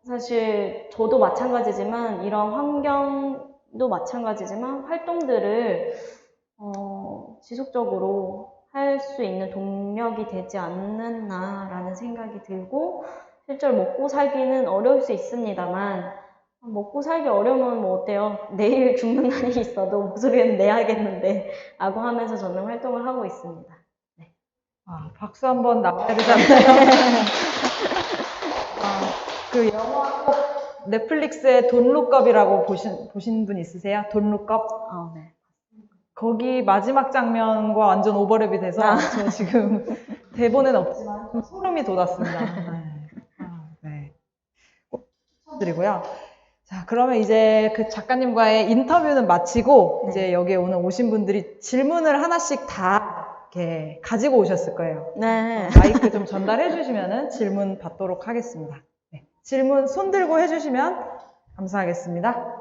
사실 저도 마찬가지지만 이런 환경도 마찬가지지만 활동들을 지속적으로 할 수 있는 동력이 되지 않는다라는 생각이 들고, 실제로 먹고 살기는 어려울 수 있습니다만, 먹고 살기 어려우면 뭐 어때요? 내일 죽는 날이 있어도 목소리는 내야겠는데 라고 하면서 저는 활동을 하고 있습니다. 네. 박수 한번 나와야 되지 않나요? 그 영화 꼭 넷플릭스의 돈룩업이라고 보신 분 있으세요? 돈룩업? 네. 거기 마지막 장면과 완전 오버랩이 돼서 저 지금 대본엔 없지만 좀 소름이 돋았습니다. 네. 꼭 추천드리고요. 자, 그러면 이제 그 작가님과의 인터뷰는 마치고 네. 이제 여기에 오늘 오신 분들이 질문을 하나씩 다 이렇게 가지고 오셨을 거예요. 네. 마이크 좀 전달해 주시면은 질문 받도록 하겠습니다. 네. 질문 손 들고 해주시면 감사하겠습니다.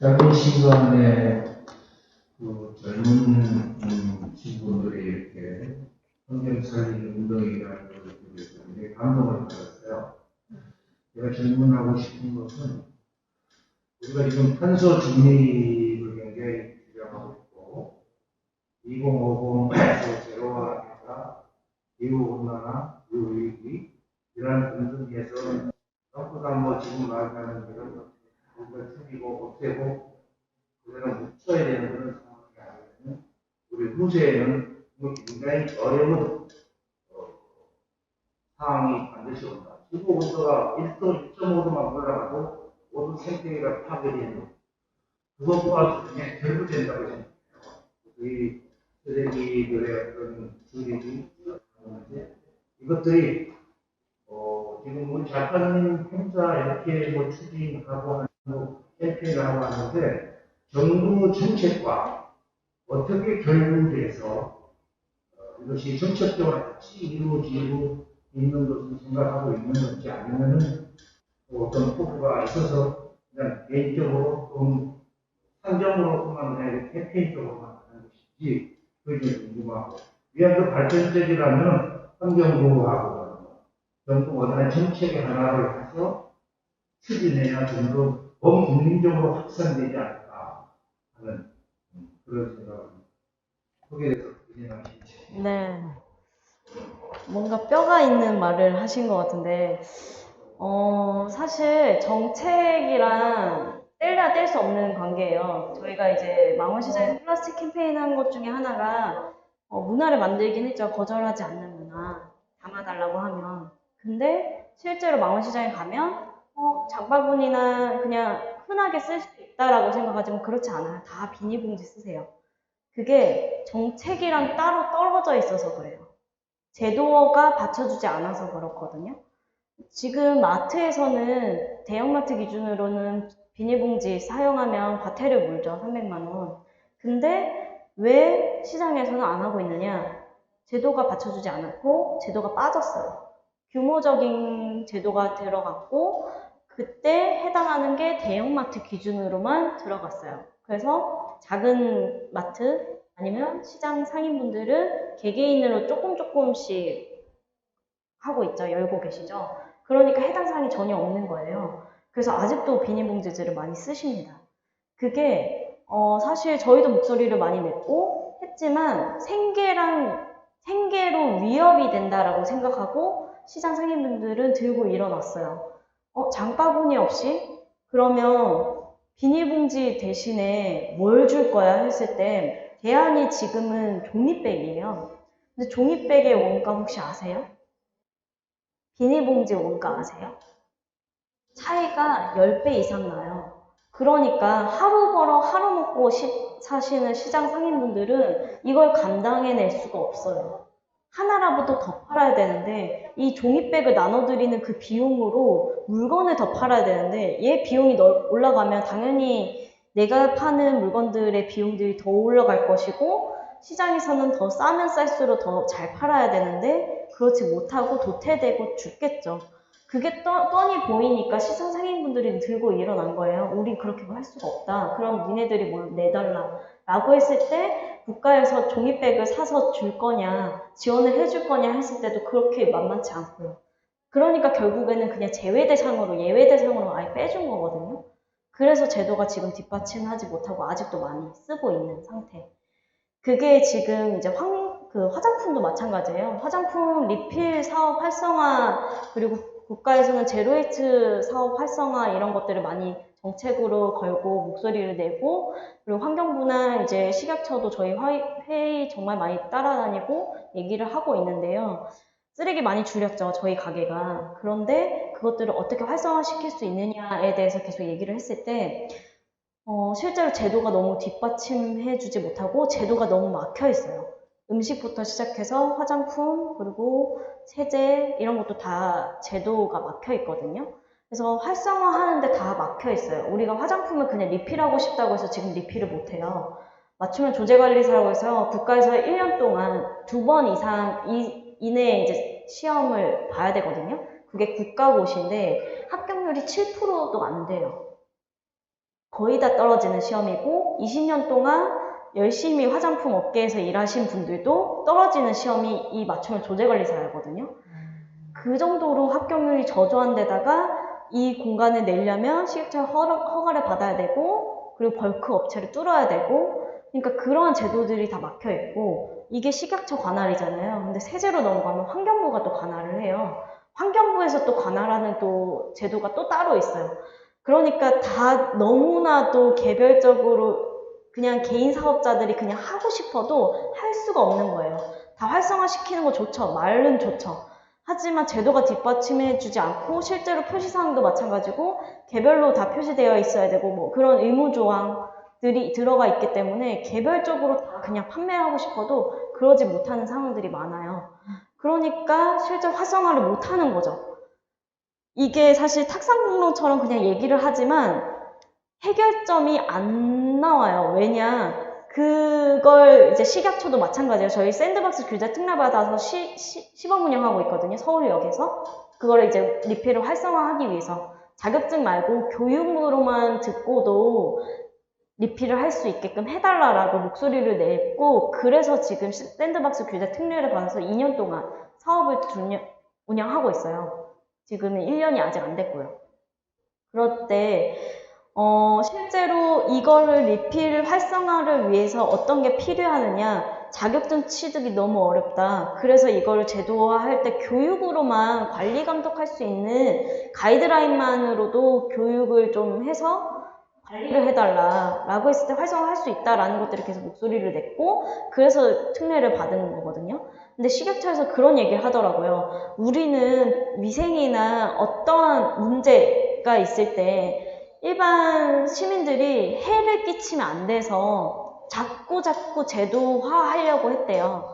짧은 시간에 그 젊은 친구들이 이렇게 환경 살리는 운동이라는 것을 통해서 굉장히 감동을 받았어요. 제가 질문하고 싶은 것은 우리가 지금 탄소 중립을 굉장히 주장하고 있고 2050 제로화가 기후온난화, 기후위기 이러한 분들에서 전부 다 뭐 지금 말하는 이런 것들을 우리가 줄이고 없애고 그대로 묻혀야 되는 그런 상황이 아니면 우리 후세에는 굉장히 어려운 상황이 반드시 온다. 지구 온도가 1도, 1.5도만 올라가도 모든 생태계가 파괴되는 그것 또한 굉장히 결부된다고 생각해요. 이 쓰레기들의 어떤 줄이기 이것들이 지금 우리 작가님 혼자 이렇게 뭐 추진하고 하는 캠페인을 하고 하는데 정부 정책과 어떻게 결부돼서 이것이 정책적으로 같이 이루어지고 있는 것을 생각하고 있는 건지 아니면은 어떤 포부가 있어서 그냥 개인적으로 좀 산정으로만 그냥 캠페인적으로만 하는 것인지 그게 궁금하고 위안 그 발전적이라면 환경부하고 정부 원하는 정책의 하나를 해서 추진해야 좀 더 범국민적으로 확산되지 않을까 하는 그런 생각입니다. 거기에 대해서 어떻게 생각하시는지. 네. 뭔가 뼈가 있는 말을 하신 것 같은데, 사실 정책이랑 뗄래야 뗄 수 없는 관계예요. 저희가 이제 망원시장에서 플라스틱 캠페인 한 것 중에 하나가 문화를 만들긴 했죠. 거절하지 않는 문화. 담아달라고 하면. 근데 실제로 망원시장에 가면 장바구니나 그냥 흔하게 쓸 수 있다라고 생각하지만 그렇지 않아요. 다 비닐봉지 쓰세요. 그게 정책이랑 따로 떨어져 있어서 그래요. 제도가 받쳐주지 않아서 그렇거든요. 지금 마트에서는 대형마트 기준으로는 비닐봉지 사용하면 과태료 물죠. 300만 원. 근데 왜 시장에서는 안 하고 있느냐? 제도가 받쳐주지 않았고 제도가 빠졌어요. 규모적인 제도가 들어갔고 그때 해당하는 게 대형마트 기준으로만 들어갔어요. 그래서 작은 마트 아니면 시장 상인분들은 개개인으로 조금씩 하고 있죠. 열고 계시죠. 그러니까 해당 사항이 전혀 없는 거예요. 그래서 아직도 비닐봉지들을 많이 쓰십니다. 그게 사실 저희도 목소리를 많이 냈고 했지만 생계로 위협이 된다라고 생각하고 시장 상인분들은 들고 일어났어요. 장바구니 없이? 그러면 비닐봉지 대신에 뭘 줄 거야 했을 때 대안이 지금은 종이백이에요. 근데 종이백의 원가 혹시 아세요? 비닐봉지 원가 아세요? 차이가 10배 이상 나요. 그러니까 하루 벌어 하루 먹고 사시는 시장 상인분들은 이걸 감당해낼 수가 없어요. 하나라도 더 팔아야 되는데 이 종이백을 나눠드리는 그 비용으로 물건을 더 팔아야 되는데 얘 비용이 올라가면 당연히 내가 파는 물건들의 비용들이 더 올라갈 것이고 시장에서는 더 싸면 쌀수록 더 잘 팔아야 되는데 그렇지 못하고 도태되고 죽겠죠. 그게 뻔히 보이니까 시장 상인분들이 들고 일어난 거예요. 우린 그렇게 할 수가 없다. 그럼 니네들이 뭘 내달라. 라고 했을 때 국가에서 종이백을 사서 줄 거냐, 지원을 해줄 거냐 했을 때도 그렇게 만만치 않고요. 그러니까 결국에는 그냥 제외 대상으로, 예외 대상으로 아예 빼준 거거든요. 그래서 제도가 지금 뒷받침하지 못하고 아직도 많이 쓰고 있는 상태. 그게 지금 이제 화장품도 마찬가지예요. 화장품 리필 사업 활성화, 그리고 국가에서는 제로웨이스트 사업 활성화 이런 것들을 많이 정책으로 걸고 목소리를 내고, 그리고 환경부나 이제 식약처도 저희 회의 정말 많이 따라다니고 얘기를 하고 있는데요. 쓰레기 많이 줄였죠, 저희 가게가. 그런데 그것들을 어떻게 활성화시킬 수 있느냐에 대해서 계속 얘기를 했을 때 실제로 제도가 너무 뒷받침해주지 못하고 제도가 너무 막혀 있어요. 음식부터 시작해서 화장품, 그리고 세제 이런 것도 다 제도가 막혀 있거든요. 그래서 활성화하는데 다 막혀 있어요. 우리가 화장품을 그냥 리필하고 싶다고 해서 지금 리필을 못해요. 맞춤형 조제관리사라고 해서 국가에서 1년 동안 2번 이상 이내에 이제 시험을 봐야 되거든요. 그게 국가고시인데 합격률이 7%도 안 돼요. 거의 다 떨어지는 시험이고 20년 동안 열심히 화장품 업계에서 일하신 분들도 떨어지는 시험이 이 맞춤형 조제관리사였거든요. 그 정도로 합격률이 저조한 데다가 이 공간을 내려면 식약처 허가를 받아야 되고, 그리고 벌크 업체를 뚫어야 되고, 그러니까 그러한 제도들이 다 막혀 있고, 이게 식약처 관할이잖아요. 근데 세제로 넘어가면 환경부가 또 관할을 해요. 환경부에서 또 관할하는 또 제도가 또 따로 있어요. 그러니까 다 너무나도 개별적으로 그냥 개인 사업자들이 그냥 하고 싶어도 할 수가 없는 거예요. 다 활성화시키는 거 좋죠. 말은 좋죠. 하지만 제도가 뒷받침해주지 않고 실제로 표시사항도 마찬가지고 개별로 다 표시되어 있어야 되고 뭐 그런 의무조항들이 들어가 있기 때문에 개별적으로 다 그냥 판매를 하고 싶어도 그러지 못하는 상황들이 많아요. 그러니까 실제 활성화를 못하는 거죠. 이게 사실 탁상공론처럼 그냥 얘기를 하지만 해결점이 안 나와요. 왜냐? 그걸 이제 식약처도 마찬가지예요. 저희 샌드박스 규제 특례 받아서 시범 운영하고 있거든요. 서울역에서. 그거를 이제 리필을 활성화하기 위해서. 자격증 말고 교육으로만 듣고도 리필을 할 수 있게끔 해달라라고 목소리를 냈고, 그래서 지금 샌드박스 규제 특례를 받아서 2년 동안 사업을 운영하고 있어요. 지금은 1년이 아직 안 됐고요. 그럴 때 실제로 이거를 리필 활성화를 위해서 어떤 게 필요하느냐, 자격증 취득이 너무 어렵다. 그래서 이거를 제도화할 때 교육으로만 관리 감독할 수 있는 가이드라인만으로도 교육을 좀 해서 관리를 해달라라고 했을 때 활성화할 수 있다라는 것들을 계속 목소리를 냈고, 그래서 특례를 받은 거거든요. 근데 식약처에서 그런 얘기를 하더라고요. 우리는 위생이나 어떠한 문제가 있을 때 일반 시민들이 해를 끼치면 안 돼서 자꾸 제도화하려고 했대요.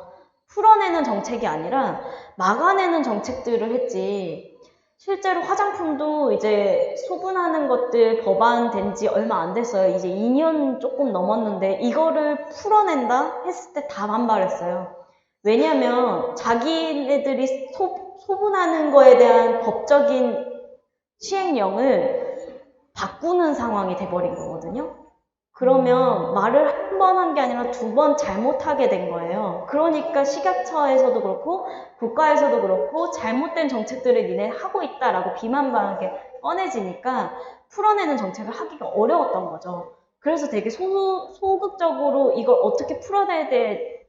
풀어내는 정책이 아니라 막아내는 정책들을 했지. 실제로 화장품도 이제 소분하는 것들 법안된 지 얼마 안 됐어요. 이제 2년 조금 넘었는데 이거를 풀어낸다 했을 때 다 반발했어요. 왜냐면 자기네들이 소분하는 거에 대한 법적인 시행령을 바꾸는 상황이 돼버린 거거든요. 그러면 말을 한 번 한 게 아니라 2번 잘못하게 된 거예요. 그러니까 식약처에서도 그렇고 국가에서도 그렇고 잘못된 정책들을 니네 하고 있다라고 비난받게 꺼내지니까 풀어내는 정책을 하기가 어려웠던 거죠. 그래서 되게 소극적으로 이걸 어떻게 풀어내야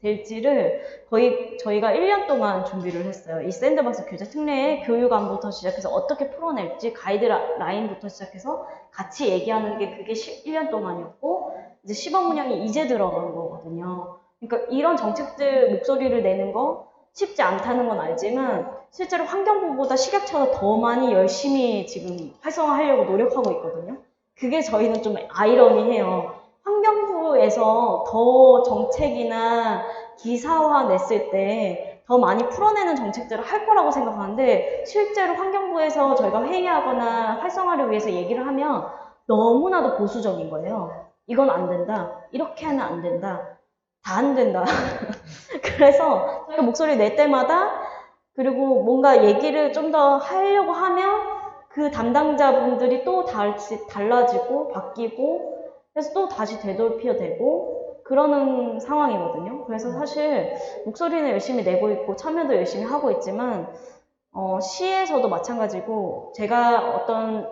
될지를 거의 저희가 1년 동안 준비를 했어요. 이 샌드박스 규제 특례의 교육안부터 시작해서 어떻게 풀어낼지 가이드라인부터 시작해서 같이 얘기하는 게 그게 1년 동안이었고, 이제 시범 운영이 이제 들어간 거거든요. 그러니까 이런 정책들 목소리를 내는 거 쉽지 않다는 건 알지만 실제로 환경부보다 식약처가 더 많이 열심히 지금 활성화하려고 노력하고 있거든요. 그게 저희는 좀 아이러니해요. 환경부에서 더 정책이나 기사화 냈을 때 더 많이 풀어내는 정책들을 할 거라고 생각하는데 실제로 환경부에서 저희가 회의하거나 활성화를 위해서 얘기를 하면 너무나도 보수적인 거예요. 이건 안 된다. 이렇게 하면 안 된다. 다 안 된다. 그래서 저희가 목소리 낼 때마다 그리고 뭔가 얘기를 좀 더 하려고 하면 그 담당자분들이 또 달라지고 바뀌고 그래서 또 다시 되돌려되고 그러는 상황이거든요. 그래서 사실 목소리는 열심히 내고 있고 참여도 열심히 하고 있지만 시에서도 마찬가지고 제가 어떤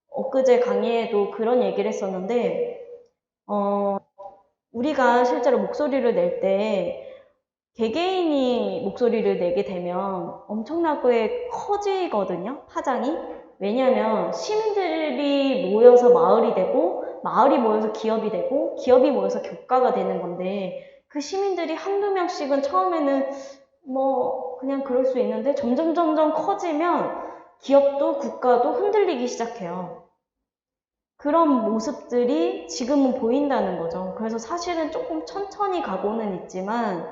엊그제 강의에도 그런 얘기를 했었는데 우리가 실제로 목소리를 낼 때 개개인이 목소리를 내게 되면 엄청나게 커지거든요, 파장이. 왜냐하면 시민들이 모여서 마을이 되고 마을이 모여서 기업이 되고 기업이 모여서 국가가 되는 건데 그 시민들이 한두 명씩은 처음에는 뭐 그냥 그럴 수 있는데 점점 커지면 기업도 국가도 흔들리기 시작해요. 그런 모습들이 지금은 보인다는 거죠. 그래서 사실은 조금 천천히 가고는 있지만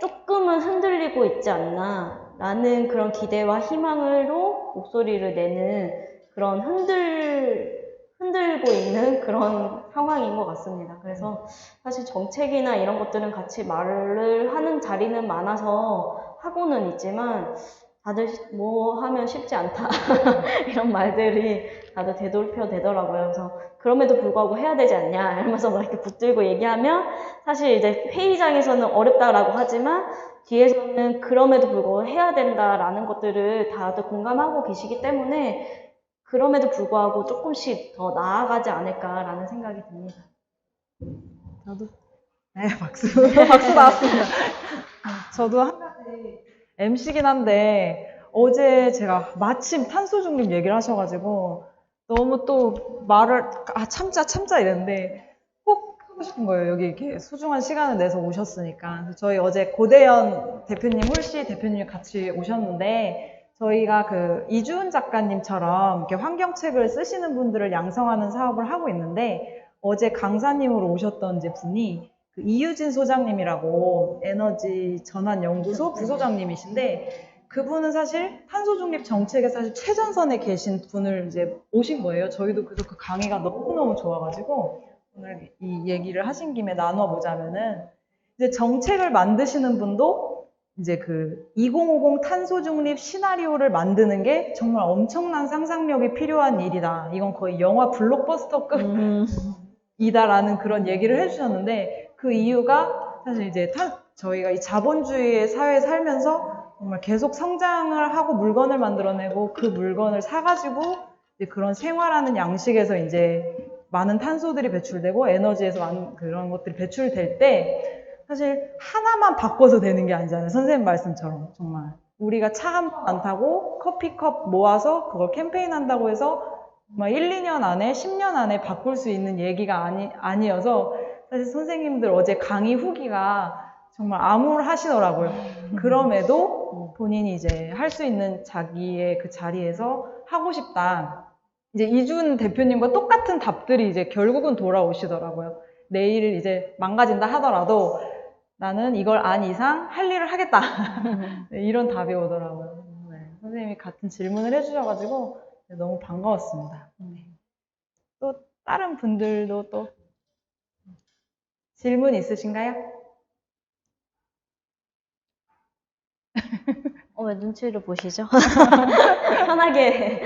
조금은 흔들리고 있지 않나 라는 그런 기대와 희망으로 목소리를 내는 그런 흔들고 있는 그런 상황인 것 같습니다. 그래서 사실 정책이나 이런 것들은 같이 말을 하는 자리는 많아서 하고는 있지만 다들 뭐 하면 쉽지 않다 이런 말들이 다들 되돌려 되더라고요. 그래서 그럼에도 불구하고 해야 되지 않냐 이러면서 막 이렇게 붙들고 얘기하면 사실 이제 회의장에서는 어렵다라고 하지만 뒤에서는 그럼에도 불구하고 해야 된다라는 것들을 다들 공감하고 계시기 때문에 그럼에도 불구하고 조금씩 더 나아가지 않을까라는 생각이 듭니다. 저도 네, 박수 박수 나왔습니다. 저도 한 가지 MC긴 한데 어제 제가 마침 탄소 중립 얘기를 하셔가지고 너무 또 말을 참자 이랬는데 꼭 하고 싶은 거예요. 여기 이렇게 소중한 시간을 내서 오셨으니까. 그래서 저희 어제 고대현 대표님, 홀씨 대표님 같이 오셨는데 저희가 그 이주은 작가님처럼 이렇게 환경책을 쓰시는 분들을 양성하는 사업을 하고 있는데 어제 강사님으로 오셨던 이제 분이 그 이유진 소장님이라고 에너지 전환 연구소 부소장님이신데 그분은 사실 탄소 중립 정책에 사실 최전선에 계신 분을 이제 오신 거예요. 저희도 그래서 그 강의가 너무너무 좋아가지고 오늘 이 얘기를 하신 김에 나눠보자면은 이제 정책을 만드시는 분도 이제 그 2050 탄소 중립 시나리오를 만드는 게 정말 엄청난 상상력이 필요한 일이다. 이건 거의 영화 블록버스터급 이다라는 그런 얘기를 해주셨는데 그 이유가 사실 이제 저희가 이 자본주의의 사회에 살면서 정말 계속 성장을 하고 물건을 만들어내고 그 물건을 사가지고 이제 그런 생활하는 양식에서 이제 많은 탄소들이 배출되고 에너지에서 그런 것들이 배출될 때 사실 하나만 바꿔서 되는 게 아니잖아요. 선생님 말씀처럼 정말 우리가 차 한 번 안 타고 커피컵 모아서 그걸 캠페인 한다고 해서 막 1, 2년 안에 10년 안에 바꿀 수 있는 얘기가 아니어서 사실 선생님들 어제 강의 후기가 정말 암울하시더라고요. 그럼에도 본인이 이제 할 수 있는 자기의 그 자리에서 하고 싶다. 이제 이준 대표님과 똑같은 답들이 이제 결국은 돌아오시더라고요. 내일 이제 망가진다 하더라도 나는 이걸 안 이상 할 일을 하겠다. 네, 이런 답이 오더라고요. 네, 선생님이 같은 질문을 해주셔가지고 너무 반가웠습니다. 또 다른 분들도 또 질문 있으신가요? 왜 눈치를 보시죠? 편하게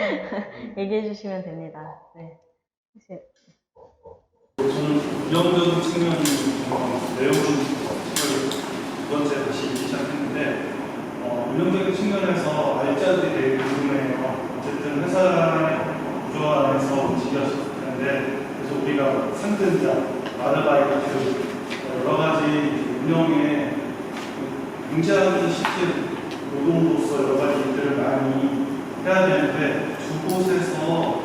얘기해 주시면 됩니다. 네. 저는 운영적인 측면 내용을 두 번째 다시 읽기 시작했는데 운영적인 측면에서 알짜들이 되게 궁금해요. 어쨌든 회사의 구조 안에서 움직였을 텐데 그래서 우리가 상근자, 아르바이트 여러 가지 운영에 응시하는 실제 노동으로서 여러 가지 일들을 많이 해야 되는데 두 곳에서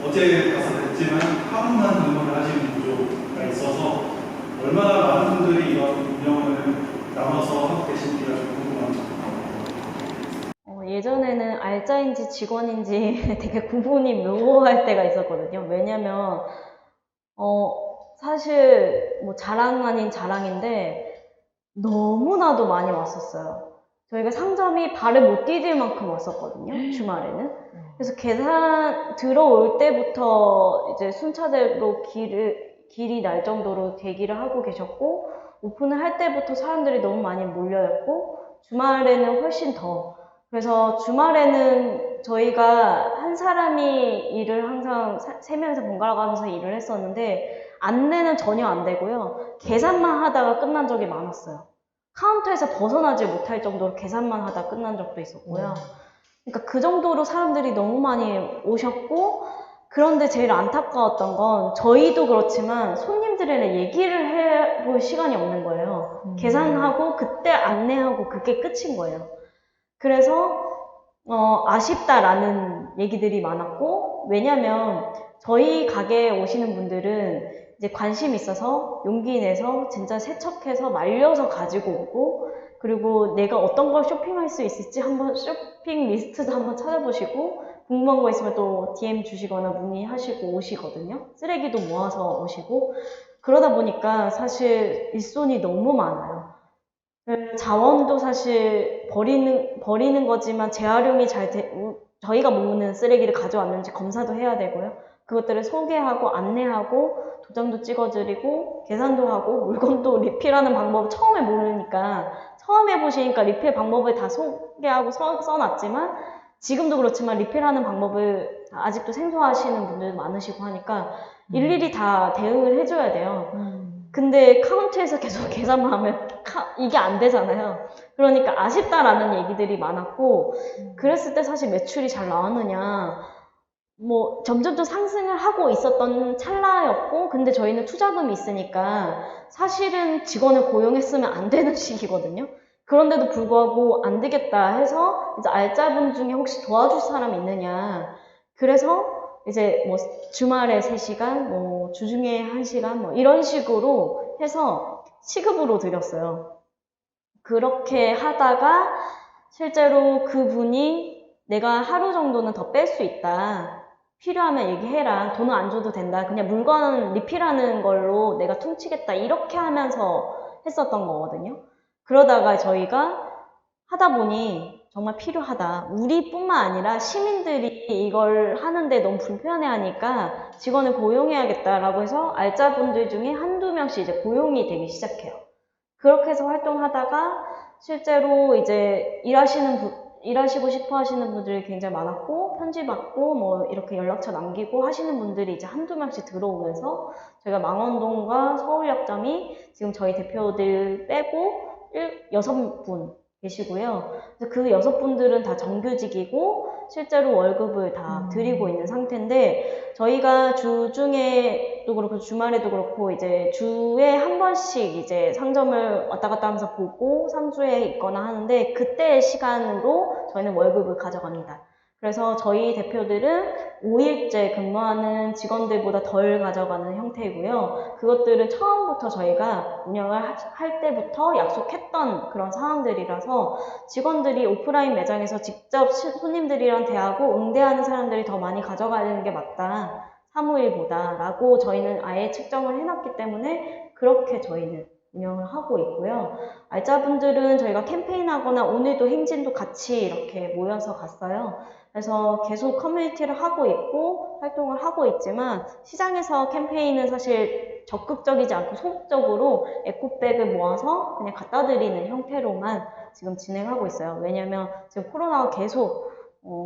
어제 가서 뵀지만 하루만 근무를 하시는 구조가 있어서 얼마나 많은 분들이 이런 운영을 나눠서 하고 계신지가 좀 궁금합니다. 예전에는 알짜인지 직원인지 되게 구분이 묘할 때가 있었거든요. 왜냐면 사실 뭐 자랑 아닌 자랑인데 너무나도 많이 왔었어요. 저희가 상점이 발을 못 디딜 만큼 왔었거든요. 주말에는. 그래서 계산 들어올 때부터 이제 순차대로 길이 날 정도로 대기를 하고 계셨고 오픈을 할 때부터 사람들이 너무 많이 몰려있고 주말에는 훨씬 더. 그래서 주말에는 저희가 한 사람이 일을 항상 3명이서 번갈아 가면서 일을 했었는데 안내는 전혀 안 되고요. 계산만 하다가 끝난 적이 많았어요. 카운터에서 벗어나지 못할 정도로 계산만 하다 끝난 적도 있었고요. 그러니까 그 정도로 사람들이 너무 많이 오셨고, 그런데 제일 안타까웠던 건 저희도 그렇지만 손님들이랑 얘기를 해볼 시간이 없는 거예요. 계산하고 그때 안내하고 그게 끝인 거예요. 그래서 아쉽다라는 얘기들이 많았고, 왜냐면 저희 가게에 오시는 분들은 이제 관심 있어서 용기 내서 진짜 세척해서 말려서 가지고 오고, 그리고 내가 어떤 걸 쇼핑할 수 있을지 한번 쇼핑 리스트도 한번 찾아보시고, 궁금한 거 있으면 또 DM 주시거나 문의하시고 오시거든요. 쓰레기도 모아서 오시고. 그러다 보니까 사실 일손이 너무 많아요. 자원도 사실 버리는 거지만 재활용이 저희가 먹는 쓰레기를 가져왔는지 검사도 해야 되고요. 그것들을 소개하고 안내하고 도장도 찍어드리고 계산도 하고 물건도 리필하는 방법 처음에 모르니까 처음 해보시니까 리필 방법을 다 소개하고 써놨지만 지금도 그렇지만 리필하는 방법을 아직도 생소하시는 분들 많으시고 하니까 일일이 다 대응을 해줘야 돼요. 근데 카운트에서 계속 계산만 하면 이게 안 되잖아요. 그러니까 아쉽다라는 얘기들이 많았고, 그랬을 때 사실 매출이 잘 나왔느냐, 뭐 점점 상승을 하고 있었던 찰나였고, 근데 저희는 투자금이 있으니까 사실은 직원을 고용했으면 안 되는 시기거든요. 그런데도 불구하고 안 되겠다 해서 이제 알짜분 중에 혹시 도와줄 사람 있느냐, 그래서 이제 뭐 주말에 3시간, 뭐 주중에 1시간, 뭐 이런 식으로 해서 시급으로 드렸어요. 그렇게 하다가 실제로 그분이 내가 하루 정도는 더 뺄 수 있다, 필요하면 얘기해라, 돈은 안 줘도 된다, 그냥 물건 리필하는 걸로 내가 퉁치겠다, 이렇게 하면서 했었던 거거든요. 그러다가 저희가 하다 보니 정말 필요하다. 우리뿐만 아니라 시민들이 이걸 하는데 너무 불편해하니까 직원을 고용해야겠다라고 해서 알짜분들 중에 한두 명씩 이제 고용이 되기 시작해요. 그렇게 해서 활동하다가 실제로 이제 일하시고 싶어 하시는 분들이 굉장히 많았고, 편지 받고 뭐 이렇게 연락처 남기고 하시는 분들이 이제 한두 명씩 들어오면서 저희가 망원동과 서울역점이 지금 저희 대표들 빼고 6분 계시고요. 그래서 그 6분들은 다 정규직이고 실제로 월급을 다 드리고 있는 상태인데, 저희가 주중에도 그렇고 주말에도 그렇고 이제 주에 한 번씩 이제 상점을 왔다 갔다 하면서 보고 3주에 있거나 하는데, 그때의 시간으로 저희는 월급을 가져갑니다. 그래서 저희 대표들은 5일째 근무하는 직원들보다 덜 가져가는 형태이고요. 그것들은 처음부터 저희가 운영을 할 때부터 약속했던 그런 상황들이라서 직원들이 오프라인 매장에서 직접 손님들이랑 대하고 응대하는 사람들이 더 많이 가져가는 게 맞다, 사무일보다 라고 저희는 아예 측정을 해놨기 때문에 그렇게 저희는 운영을 하고 있고요. 알짜분들은 저희가 캠페인하거나 오늘도 행진도 같이 이렇게 모여서 갔어요. 그래서 계속 커뮤니티를 하고 있고 활동을 하고 있지만, 시장에서 캠페인은 사실 적극적이지 않고 소극적으로 에코백을 모아서 그냥 갖다 드리는 형태로만 지금 진행하고 있어요. 왜냐면 지금 코로나가 계속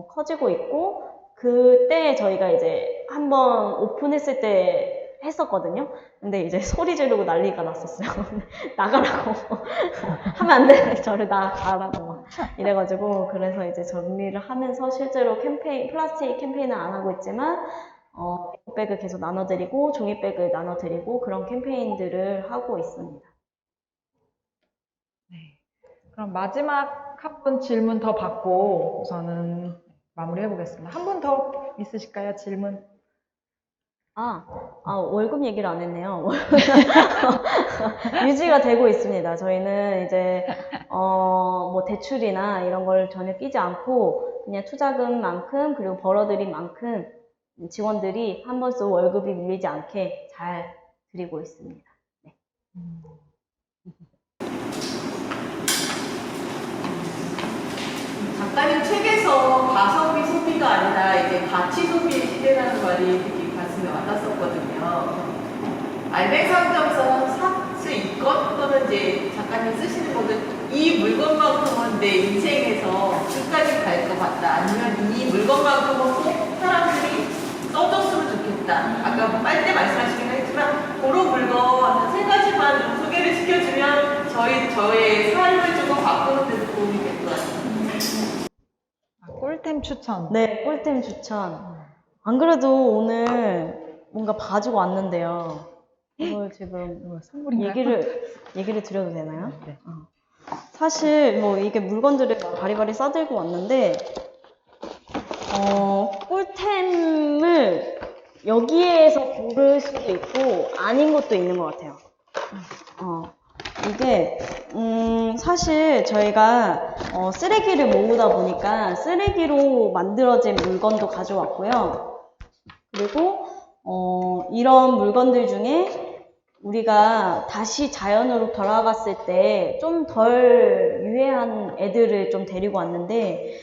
커지고 있고, 그때 저희가 이제 한번 오픈했을 때 했었거든요. 근데 이제 소리 지르고 난리가 났었어요. 나가라고. 하면 안 돼. 저를 나가라고 막 이래가지고, 그래서 이제 정리를 하면서 실제로 플라스틱 캠페인은 안 하고 있지만 백을 계속 나눠드리고 종이백을 나눠드리고 그런 캠페인들을 하고 있습니다. 네. 그럼 마지막 한 분 질문 더 받고 우선은 마무리해 보겠습니다. 한 분 더 있으실까요? 질문? 월급 얘기를 안 했네요. 유지가 되고 있습니다. 저희는 이제, 뭐 대출이나 이런 걸 전혀 끼지 않고 그냥 투자금만큼 그리고 벌어들인 만큼 직원들이 한 번씩 월급이 밀리지 않게 잘 드리고 있습니다. 네. 작가님 책에서 가성비 소비가 아니라 이제 가치 소비의 시대라는 말이 되게 가슴에 와닿았었거든요. 알백 상점에서 살 수 있건, 또는 이제 작가님 쓰시는 것은 이 물건만큼은 내 인생에서 끝까지 갈 것 같다, 아니면 이 물건만큼은 꼭 사람들이 써줬으면 좋겠다. 아까 빨대 말씀하시긴 했지만 모르겠지만 그런 물건 한 3가지만 좀 소개를 시켜주면 저의 삶을 조금 바꾸는 데도 도움이 될 것 같아요. 꿀템 추천. 네, 꿀템 추천. 안 그래도 오늘 뭔가 봐주고 왔는데요. 이걸 지금 선물인가요? 얘기를 드려도 되나요? 네. 사실 뭐 이게 물건들을 바리바리 싸들고 왔는데 꿀템을 여기에서 고를 수도 있고 아닌 것도 있는 것 같아요. 이게 사실 저희가 쓰레기를 모으다 보니까 쓰레기로 만들어진 물건도 가져왔고요. 그리고 이런 물건들 중에 우리가 다시 자연으로 돌아갔을 때 좀 덜 유해한 애들을 좀 데리고 왔는데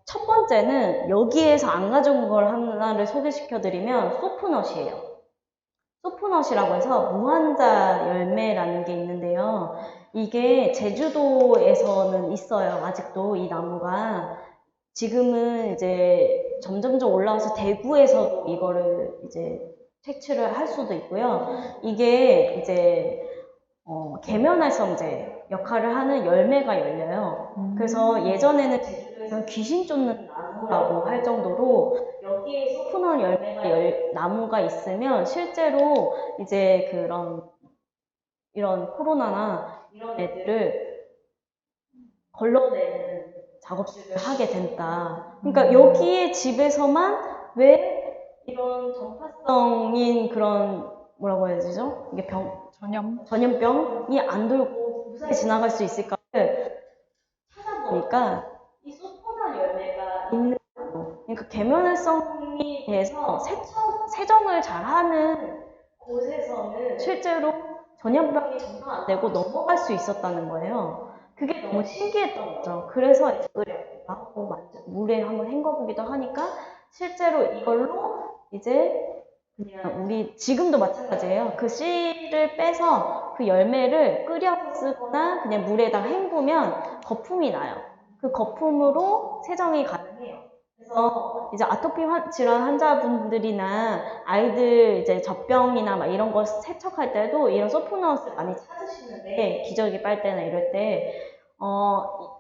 첫 번째는 여기에서 안 가져온 걸 하나를 소개시켜드리면 소프넛이에요. 소프넛이라고 해서 무한자 열매라는 게 있는데요. 이게 제주도에서는 있어요. 아직도 이 나무가. 지금은 이제 점점점 올라와서 대구에서도 이거를 이제 채취를 할 수도 있고요. 이게 이제 계면활성제 역할을 하는 열매가 열려요. 그래서 예전에는 제주도에서는 귀신 쫓는 나무라고 할 정도로 여기에 소프넛 열매가 나무가 있으면 실제로 이제 이런 코로나나 이런 애들을 걸러내는 작업들을 하게 된다. 그러니까 여기에 집에서만 왜 이런 전파성인 그런 뭐라고 해야 되죠? 이게 전염병이 안 돌고 무사히 지나갈 수 있을까를 찾아보니까 이 소포나 열매가 있는 나무, 그러니까 계면활성이 돼서 세정을 잘하는 곳에서는 실제로 전염병이 전파 안 되고 넘어갈 수 있었다는 거예요. 그게 너무 신기했던 거죠. 그래서 하고 물에 한번 헹궈보기도 하니까 실제로 이걸로 이제 그냥 우리 지금도 마찬가지예요. 그 씨를 빼서 그 열매를 끓여 쓰거나 그냥 물에다가 헹구면 거품이 나요. 그 거품으로 세정이 가능해요. 그래서 이제 아토피 질환 환자분들이나 아이들 이제 젖병이나 막 이런 거 세척할 때도 이런 소프넛을 많이 찾으시는데 기저귀 빨 때나 이럴 때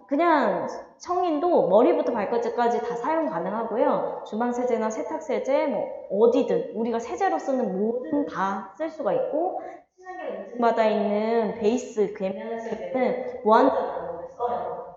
그냥 성인도 머리부터 발끝까지 다 사용 가능하고요. 주방세제나 세탁세제, 뭐 어디든 우리가 세제로 쓰는 뭐든 다 쓸 수가 있고 친환경 인증받아 있는 베이스 계면세제는 무한자를 써요.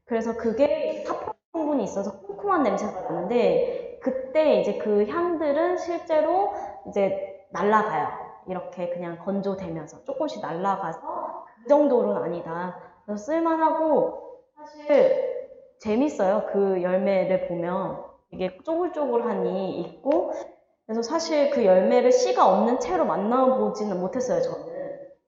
그래서 그게 사포 성분이 있어서 쿰쿰한 냄새가 나는데 그때 이제 그 향들은 실제로 이제 날아가요. 이렇게 그냥 건조되면서 조금씩 날아가서 그 정도로는 아니다. 그래서 쓸만하고 사실 재밌어요. 그 열매를 보면 이게 쪼글쪼글하니 있고 그래서 사실 그 열매를 씨가 없는 채로 만나보지는 못했어요. 저는.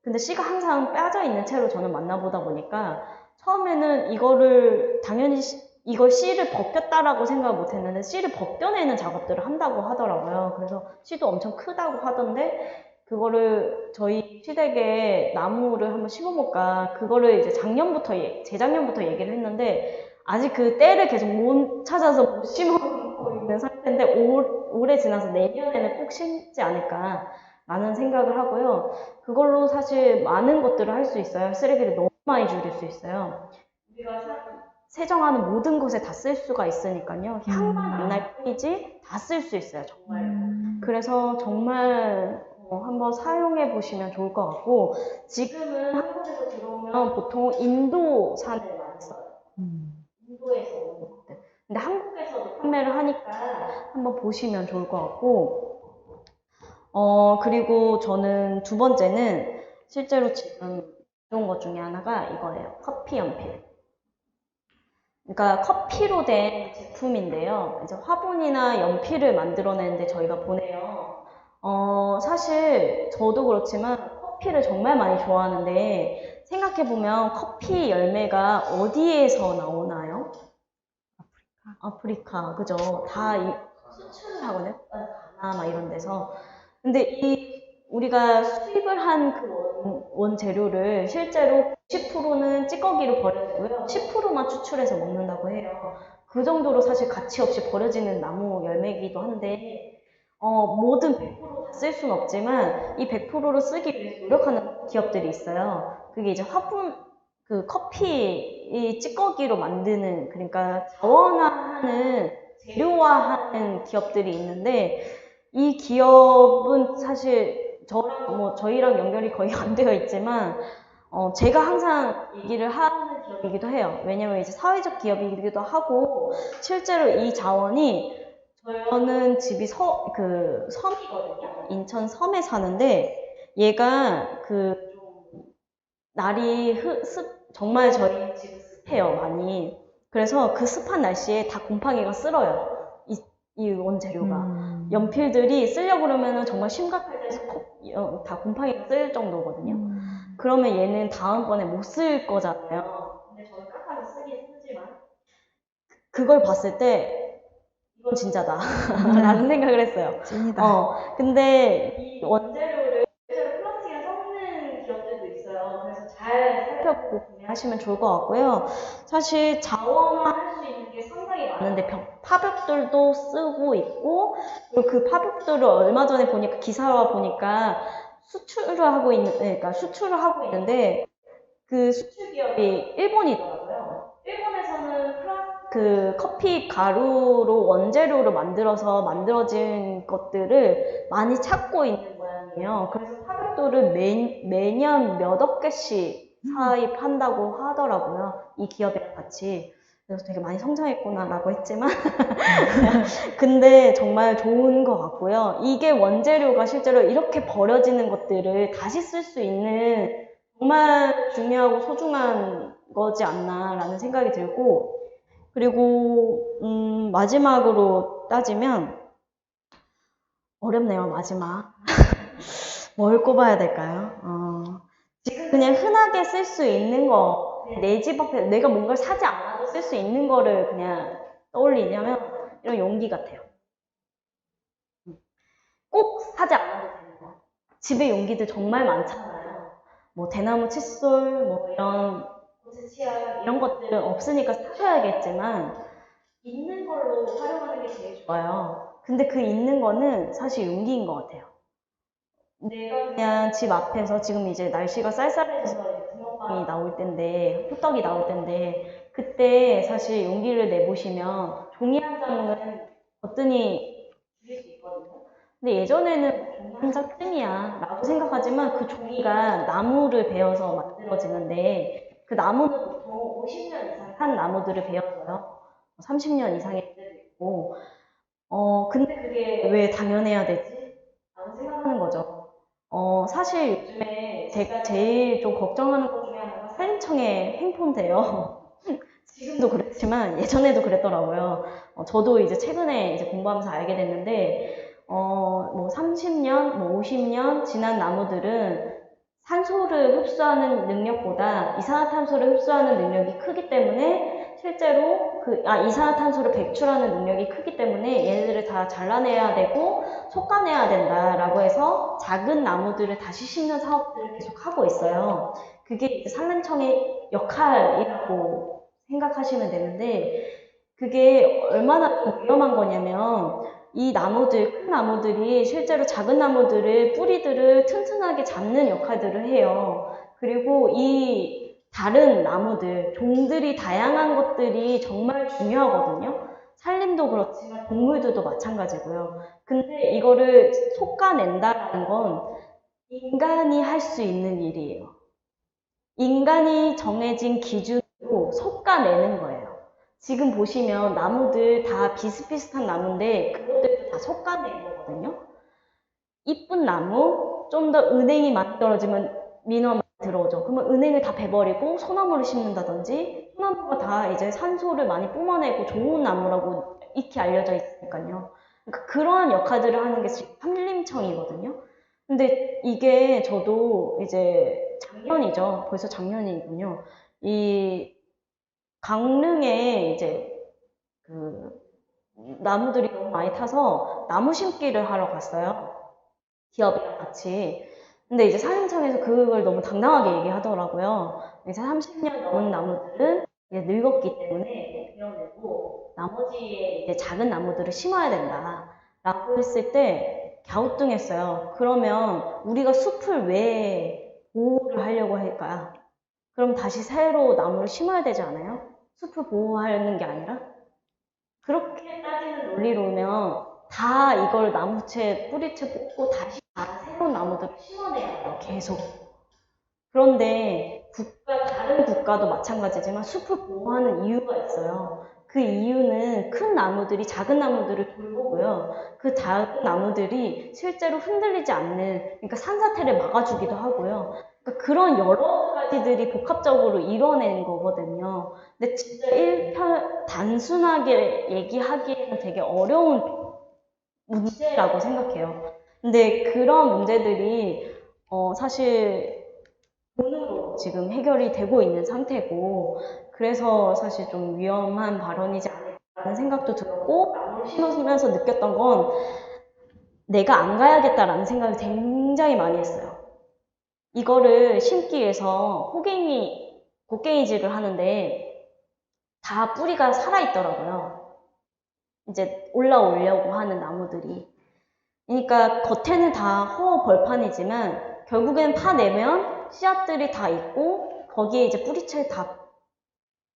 근데 씨가 항상 빠져 있는 채로 저는 만나보다 보니까 처음에는 이거를 당연히 이걸 씨를 벗겼다라고 생각을 못했는데 씨를 벗겨내는 작업들을 한다고 하더라고요. 그래서 씨도 엄청 크다고 하던데 그거를 저희 시댁에 나무를 한번 심어볼까 그거를 이제 재작년부터 얘기를 했는데 아직 그 때를 계속 못 찾아서 못 심어보고 있는 상태인데 올해 지나서 내년에는 꼭 심지 않을까 라는 생각을 하고요. 그걸로 사실 많은 것들을 할 수 있어요. 쓰레기를 너무 많이 줄일 수 있어요. 우리가 세정하는 모든 곳에 다 쓸 수가 있으니까요. 향만 안 날 뿐이지 다 쓸 수 있어요. 정말. 그래서 정말 한번 사용해 보시면 좋을 것 같고 지금은 한국에서 들어오면 보통 인도산을 많이 써요. 인도에서 오는 것들. 근데 한국에서도 판매를 하니까 한번 보시면 좋을 것 같고 그리고 저는 두 번째는 실제로 지금 좋은 것 중에 하나가 이거예요. 커피 연필. 그러니까 커피로 된 제품인데요. 이제 화분이나 연필을 만들어내는데 저희가 보내요. 사실 저도 그렇지만 커피를 정말 많이 좋아하는데 생각해보면 커피 열매가 어디에서 나오나요? 아프리카, 그죠? 다 수출을 하거든요. 가나 막 이런 데서. 근데 우리가 수입을 한 그 원재료를 실제로 90%는 찌꺼기로 버려지고요. 10%만 추출해서 먹는다고 해요. 그 정도로 사실 가치 없이 버려지는 나무 열매이기도 한데 모든 100%다 쓸 수는 없지만 이 100%를 쓰기 위해서 노력하는 기업들이 있어요. 그게 이제 그 커피 찌꺼기로 만드는, 그러니까 자원화하는, 재료화하는 기업들이 있는데, 이 기업은 사실 저희랑 연결이 거의 안 되어 있지만, 제가 항상 얘기를 하는 기업이기도 해요. 왜냐면 이제 사회적 기업이기도 하고, 실제로 이 자원이, 저는 집이 섬이거든요. 인천 섬에 사는데, 얘가 날이 정말 저희 집은 습해요, 많이. 그래서 그 습한 날씨에 다 곰팡이가 쓸어요. 이 원재료가. 연필들이 쓰려고 그러면은 정말 심각할 때 다 곰팡이가 쓸 정도거든요. 그러면 얘는 다음번에 못 쓸 거잖아요. 근데 저는 깎아서 쓰긴 쓰지만. 그걸 봤을 때, 이건 진짜다. 라는 생각을 했어요. 찐이다. 근데 이 원재료를 실제로 플라스틱에 섞는 기업들도 있어요. 그래서 잘 살펴보고 구매하시면 좋을 것 같고요. 사실 자원화할 수 있는 게 상당히 많은데 파벽들도 쓰고 있고, 그리고 그 파벽들을 얼마 전에 보니까 기사와 보니까 그러니까 수출을 하고 있는데, 그 수출 기업이 일본이더라고요. 일본에서는 그 커피 가루로 원재료로 만들어진 것들을 많이 찾고 있는 모양이에요. 그래서 파벽돌을 매년 몇억 개씩 사입한다고 하더라고요. 이 기업이랑 같이. 그래서 되게 많이 성장했구나라고 했지만 근데 정말 좋은 것 같고요. 이게 원재료가 실제로 이렇게 버려지는 것들을 다시 쓸 수 있는 정말 중요하고 소중한 거지 않나라는 생각이 들고, 그리고 마지막으로 따지면 어렵네요. 마지막 뭘 꼽아야 될까요? 지금 그냥 흔하게 쓸 수 있는 거, 내 집 앞에 내가 뭔가를 사지 않아도 쓸 수 있는 거를 그냥 떠올리냐면 이런 용기 같아요. 꼭 사지 않아도 되는 거. 집에 용기들 정말 많잖아요. 뭐 대나무 칫솔, 뭐 이런 치약 이런 것들은 없으니까 사셔야겠지만 있는 걸로 활용하는 게 제일 좋아요. 근데 그 있는 거는 사실 용기인 것 같아요. 내가 그냥 집 앞에서 지금 이제 날씨가 쌀쌀해져서 붕어빵이 나올 텐데, 호떡이 나올 텐데, 그때 사실 용기를 내보시면 종이 한 장은 거뜬히 줄일 수 있거든요. 근데 예전에는 종이 한 장쯤이야 라고 생각하지만 그 종이가 나무를 베어서 만들어지는데, 그 나무는 보통 50년 이상 한 나무들을 베었어요. 30년 이상의 때도 있고. 근데 그게 왜 당연해야 되지? 라고 생각하는 거죠. 사실 요즘에 제가 제일 좀 걱정하는 것 중에 하나가 산림청의 행포인데요. 지금도 그렇지만 예전에도 그랬더라고요. 저도 이제 최근에 이제 공부하면서 알게 됐는데, 뭐 30년, 뭐 50년 지난 나무들은 산소를 흡수하는 능력보다 이산화탄소를 흡수하는 능력이 크기 때문에 실제로 이산화탄소를 배출하는 능력이 크기 때문에 얘네들을 다 잘라내야 되고 솎아내야 된다라고 해서 작은 나무들을 다시 심는 사업들을 계속 하고 있어요. 그게 이제 산림청의 역할이라고 생각하시면 되는데, 그게 얼마나 위험한 거냐면 이 큰 나무들이 실제로 작은 나무들을, 뿌리들을 튼튼하게 잡는 역할들을 해요. 그리고 이 다른 나무들, 종들이 다양한 것들이 정말 중요하거든요. 산림도 그렇지만 동물들도 마찬가지고요. 근데 이거를 솎아낸다는 건 인간이 할 수 있는 일이에요. 인간이 정해진 기준으로 솎아내는 거예요. 지금 보시면 나무들 다 비슷비슷한 나무인데 그것들도 다 솎아낸 거거든요. 이쁜 나무, 좀 더 은행이 많이 떨어지면 민원 들어오죠. 그러면 은행을 다 베버리고 소나무를 심는다든지, 소나무가 다 이제 산소를 많이 뿜어내고 좋은 나무라고 익히 알려져 있으니까요. 그러니까 그러한 역할들을 하는 게 지금 산림청이거든요. 근데 이게 저도 이제 작년이죠. 벌써 작년이군요. 이 강릉에 이제 나무들이 너무 많이 타서 나무 심기를 하러 갔어요. 기업이랑 같이. 근데 이제 산림청에서 그걸 너무 당당하게 얘기하더라고요. 이제 30년 넘은 나무들은 이제 늙었기 때문에 베어내고 나머지의 이제 작은 나무들을 심어야 된다. 라고 했을 때 갸우뚱했어요. 그러면 우리가 숲을 왜 보호를 하려고 할까요? 그럼 다시 새로 나무를 심어야 되지 않아요? 숲을 보호하는 게 아니라? 그렇게 따지는 논리로면 다 이걸 나무채, 뿌리채 뽑고 다시 다 새로운 나무들을 심어내야 해요. 계속. 그런데 다른 국가도 마찬가지지만 숲을 보호하는 이유가 있어요. 그 이유는 큰 나무들이 작은 나무들을 돌보고요. 그 작은 나무들이 실제로 흔들리지 않는, 그러니까 산사태를 막아주기도 하고요. 그러니까 그런 여러 가지들이 복합적으로 이뤄낸 거거든요. 근데 진짜 단순하게 얘기하기에는 되게 어려운 문제라고 생각해요. 근데 그런 문제들이 사실 돈으로 지금 해결이 되고 있는 상태고, 그래서 사실 좀 위험한 발언이지 않을까라는 생각도 들었고, 나무를 심으면서 느꼈던 건 내가 안 가야겠다라는 생각을 굉장히 많이 했어요. 이거를 심기 위해서 곡괭이질을 하는데 다 뿌리가 살아있더라고요. 이제 올라오려고 하는 나무들이. 그러니까 겉에는 다 허허벌판이지만 결국엔 파내면 씨앗들이 다 있고 거기에 이제 뿌리채 다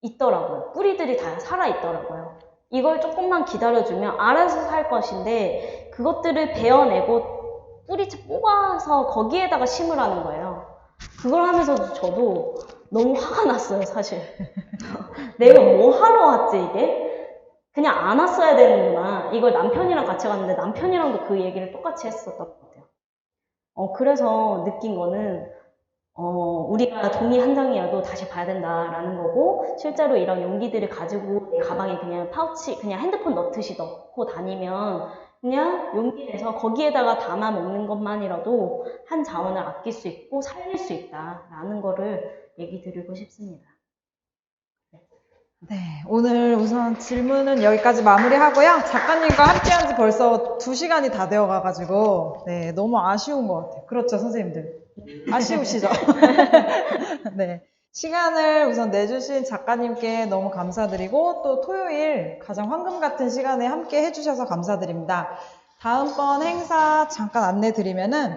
있더라고요. 뿌리들이 다 살아있더라고요. 이걸 조금만 기다려주면 알아서 살 것인데 그것들을 베어내고 뿌리채 뽑아서 거기에다가 심으라는 거예요. 그걸 하면서 저도 너무 화가 났어요, 사실. 내가 뭐 하러 왔지, 이게? 그냥 안 왔어야 되는구나. 이걸 남편이랑 같이 갔는데 남편이랑도 그 얘기를 똑같이 했었던 것 같아요. 그래서 느낀 거는 우리가 종이 한 장이라도 다시 봐야 된다라는 거고, 실제로 이런 용기들을 가지고 내 가방에 그냥 파우치, 그냥 핸드폰 넣듯이 넣고 다니면 그냥 용기 내서 거기에다가 담아 먹는 것만이라도 한 자원을 아낄 수 있고 살릴 수 있다라는 거를 얘기 드리고 싶습니다. 네, 오늘 우선 질문은 여기까지 마무리하고요. 작가님과 함께한 지 벌써 2시간이 다 되어 가가지고 네, 너무 아쉬운 것 같아요. 그렇죠, 선생님들? 아쉬우시죠? 네, 시간을 우선 내주신 작가님께 너무 감사드리고 또 토요일 가장 황금 같은 시간에 함께 해주셔서 감사드립니다. 다음번 행사 잠깐 안내드리면은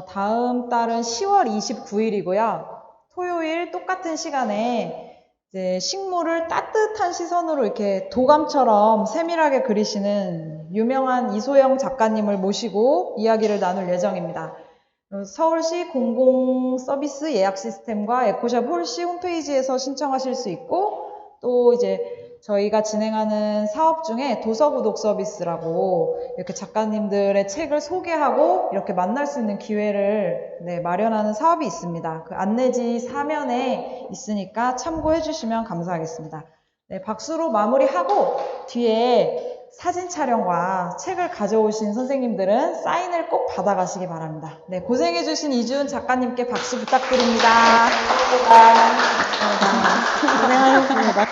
다음 달은 10월 29일이고요. 토요일 똑같은 시간에 이제 식물을 따뜻한 시선으로 이렇게 도감처럼 세밀하게 그리시는 유명한 이소영 작가님을 모시고 이야기를 나눌 예정입니다. 서울시 공공서비스 예약 시스템과 에코샵 홀씨 홈페이지에서 신청하실 수 있고, 또 이제 저희가 진행하는 사업 중에 도서구독 서비스라고 이렇게 작가님들의 책을 소개하고 이렇게 만날 수 있는 기회를 마련하는 사업이 있습니다. 그 안내지 사면에 있으니까 참고해 주시면 감사하겠습니다. 네, 박수로 마무리하고 뒤에 사진 촬영과 책을 가져오신 선생님들은 사인을 꼭 받아가시기 바랍니다. 네, 고생해주신 이주은 작가님께 박수 부탁드립니다. 감사합니다. 고생하셨습니다.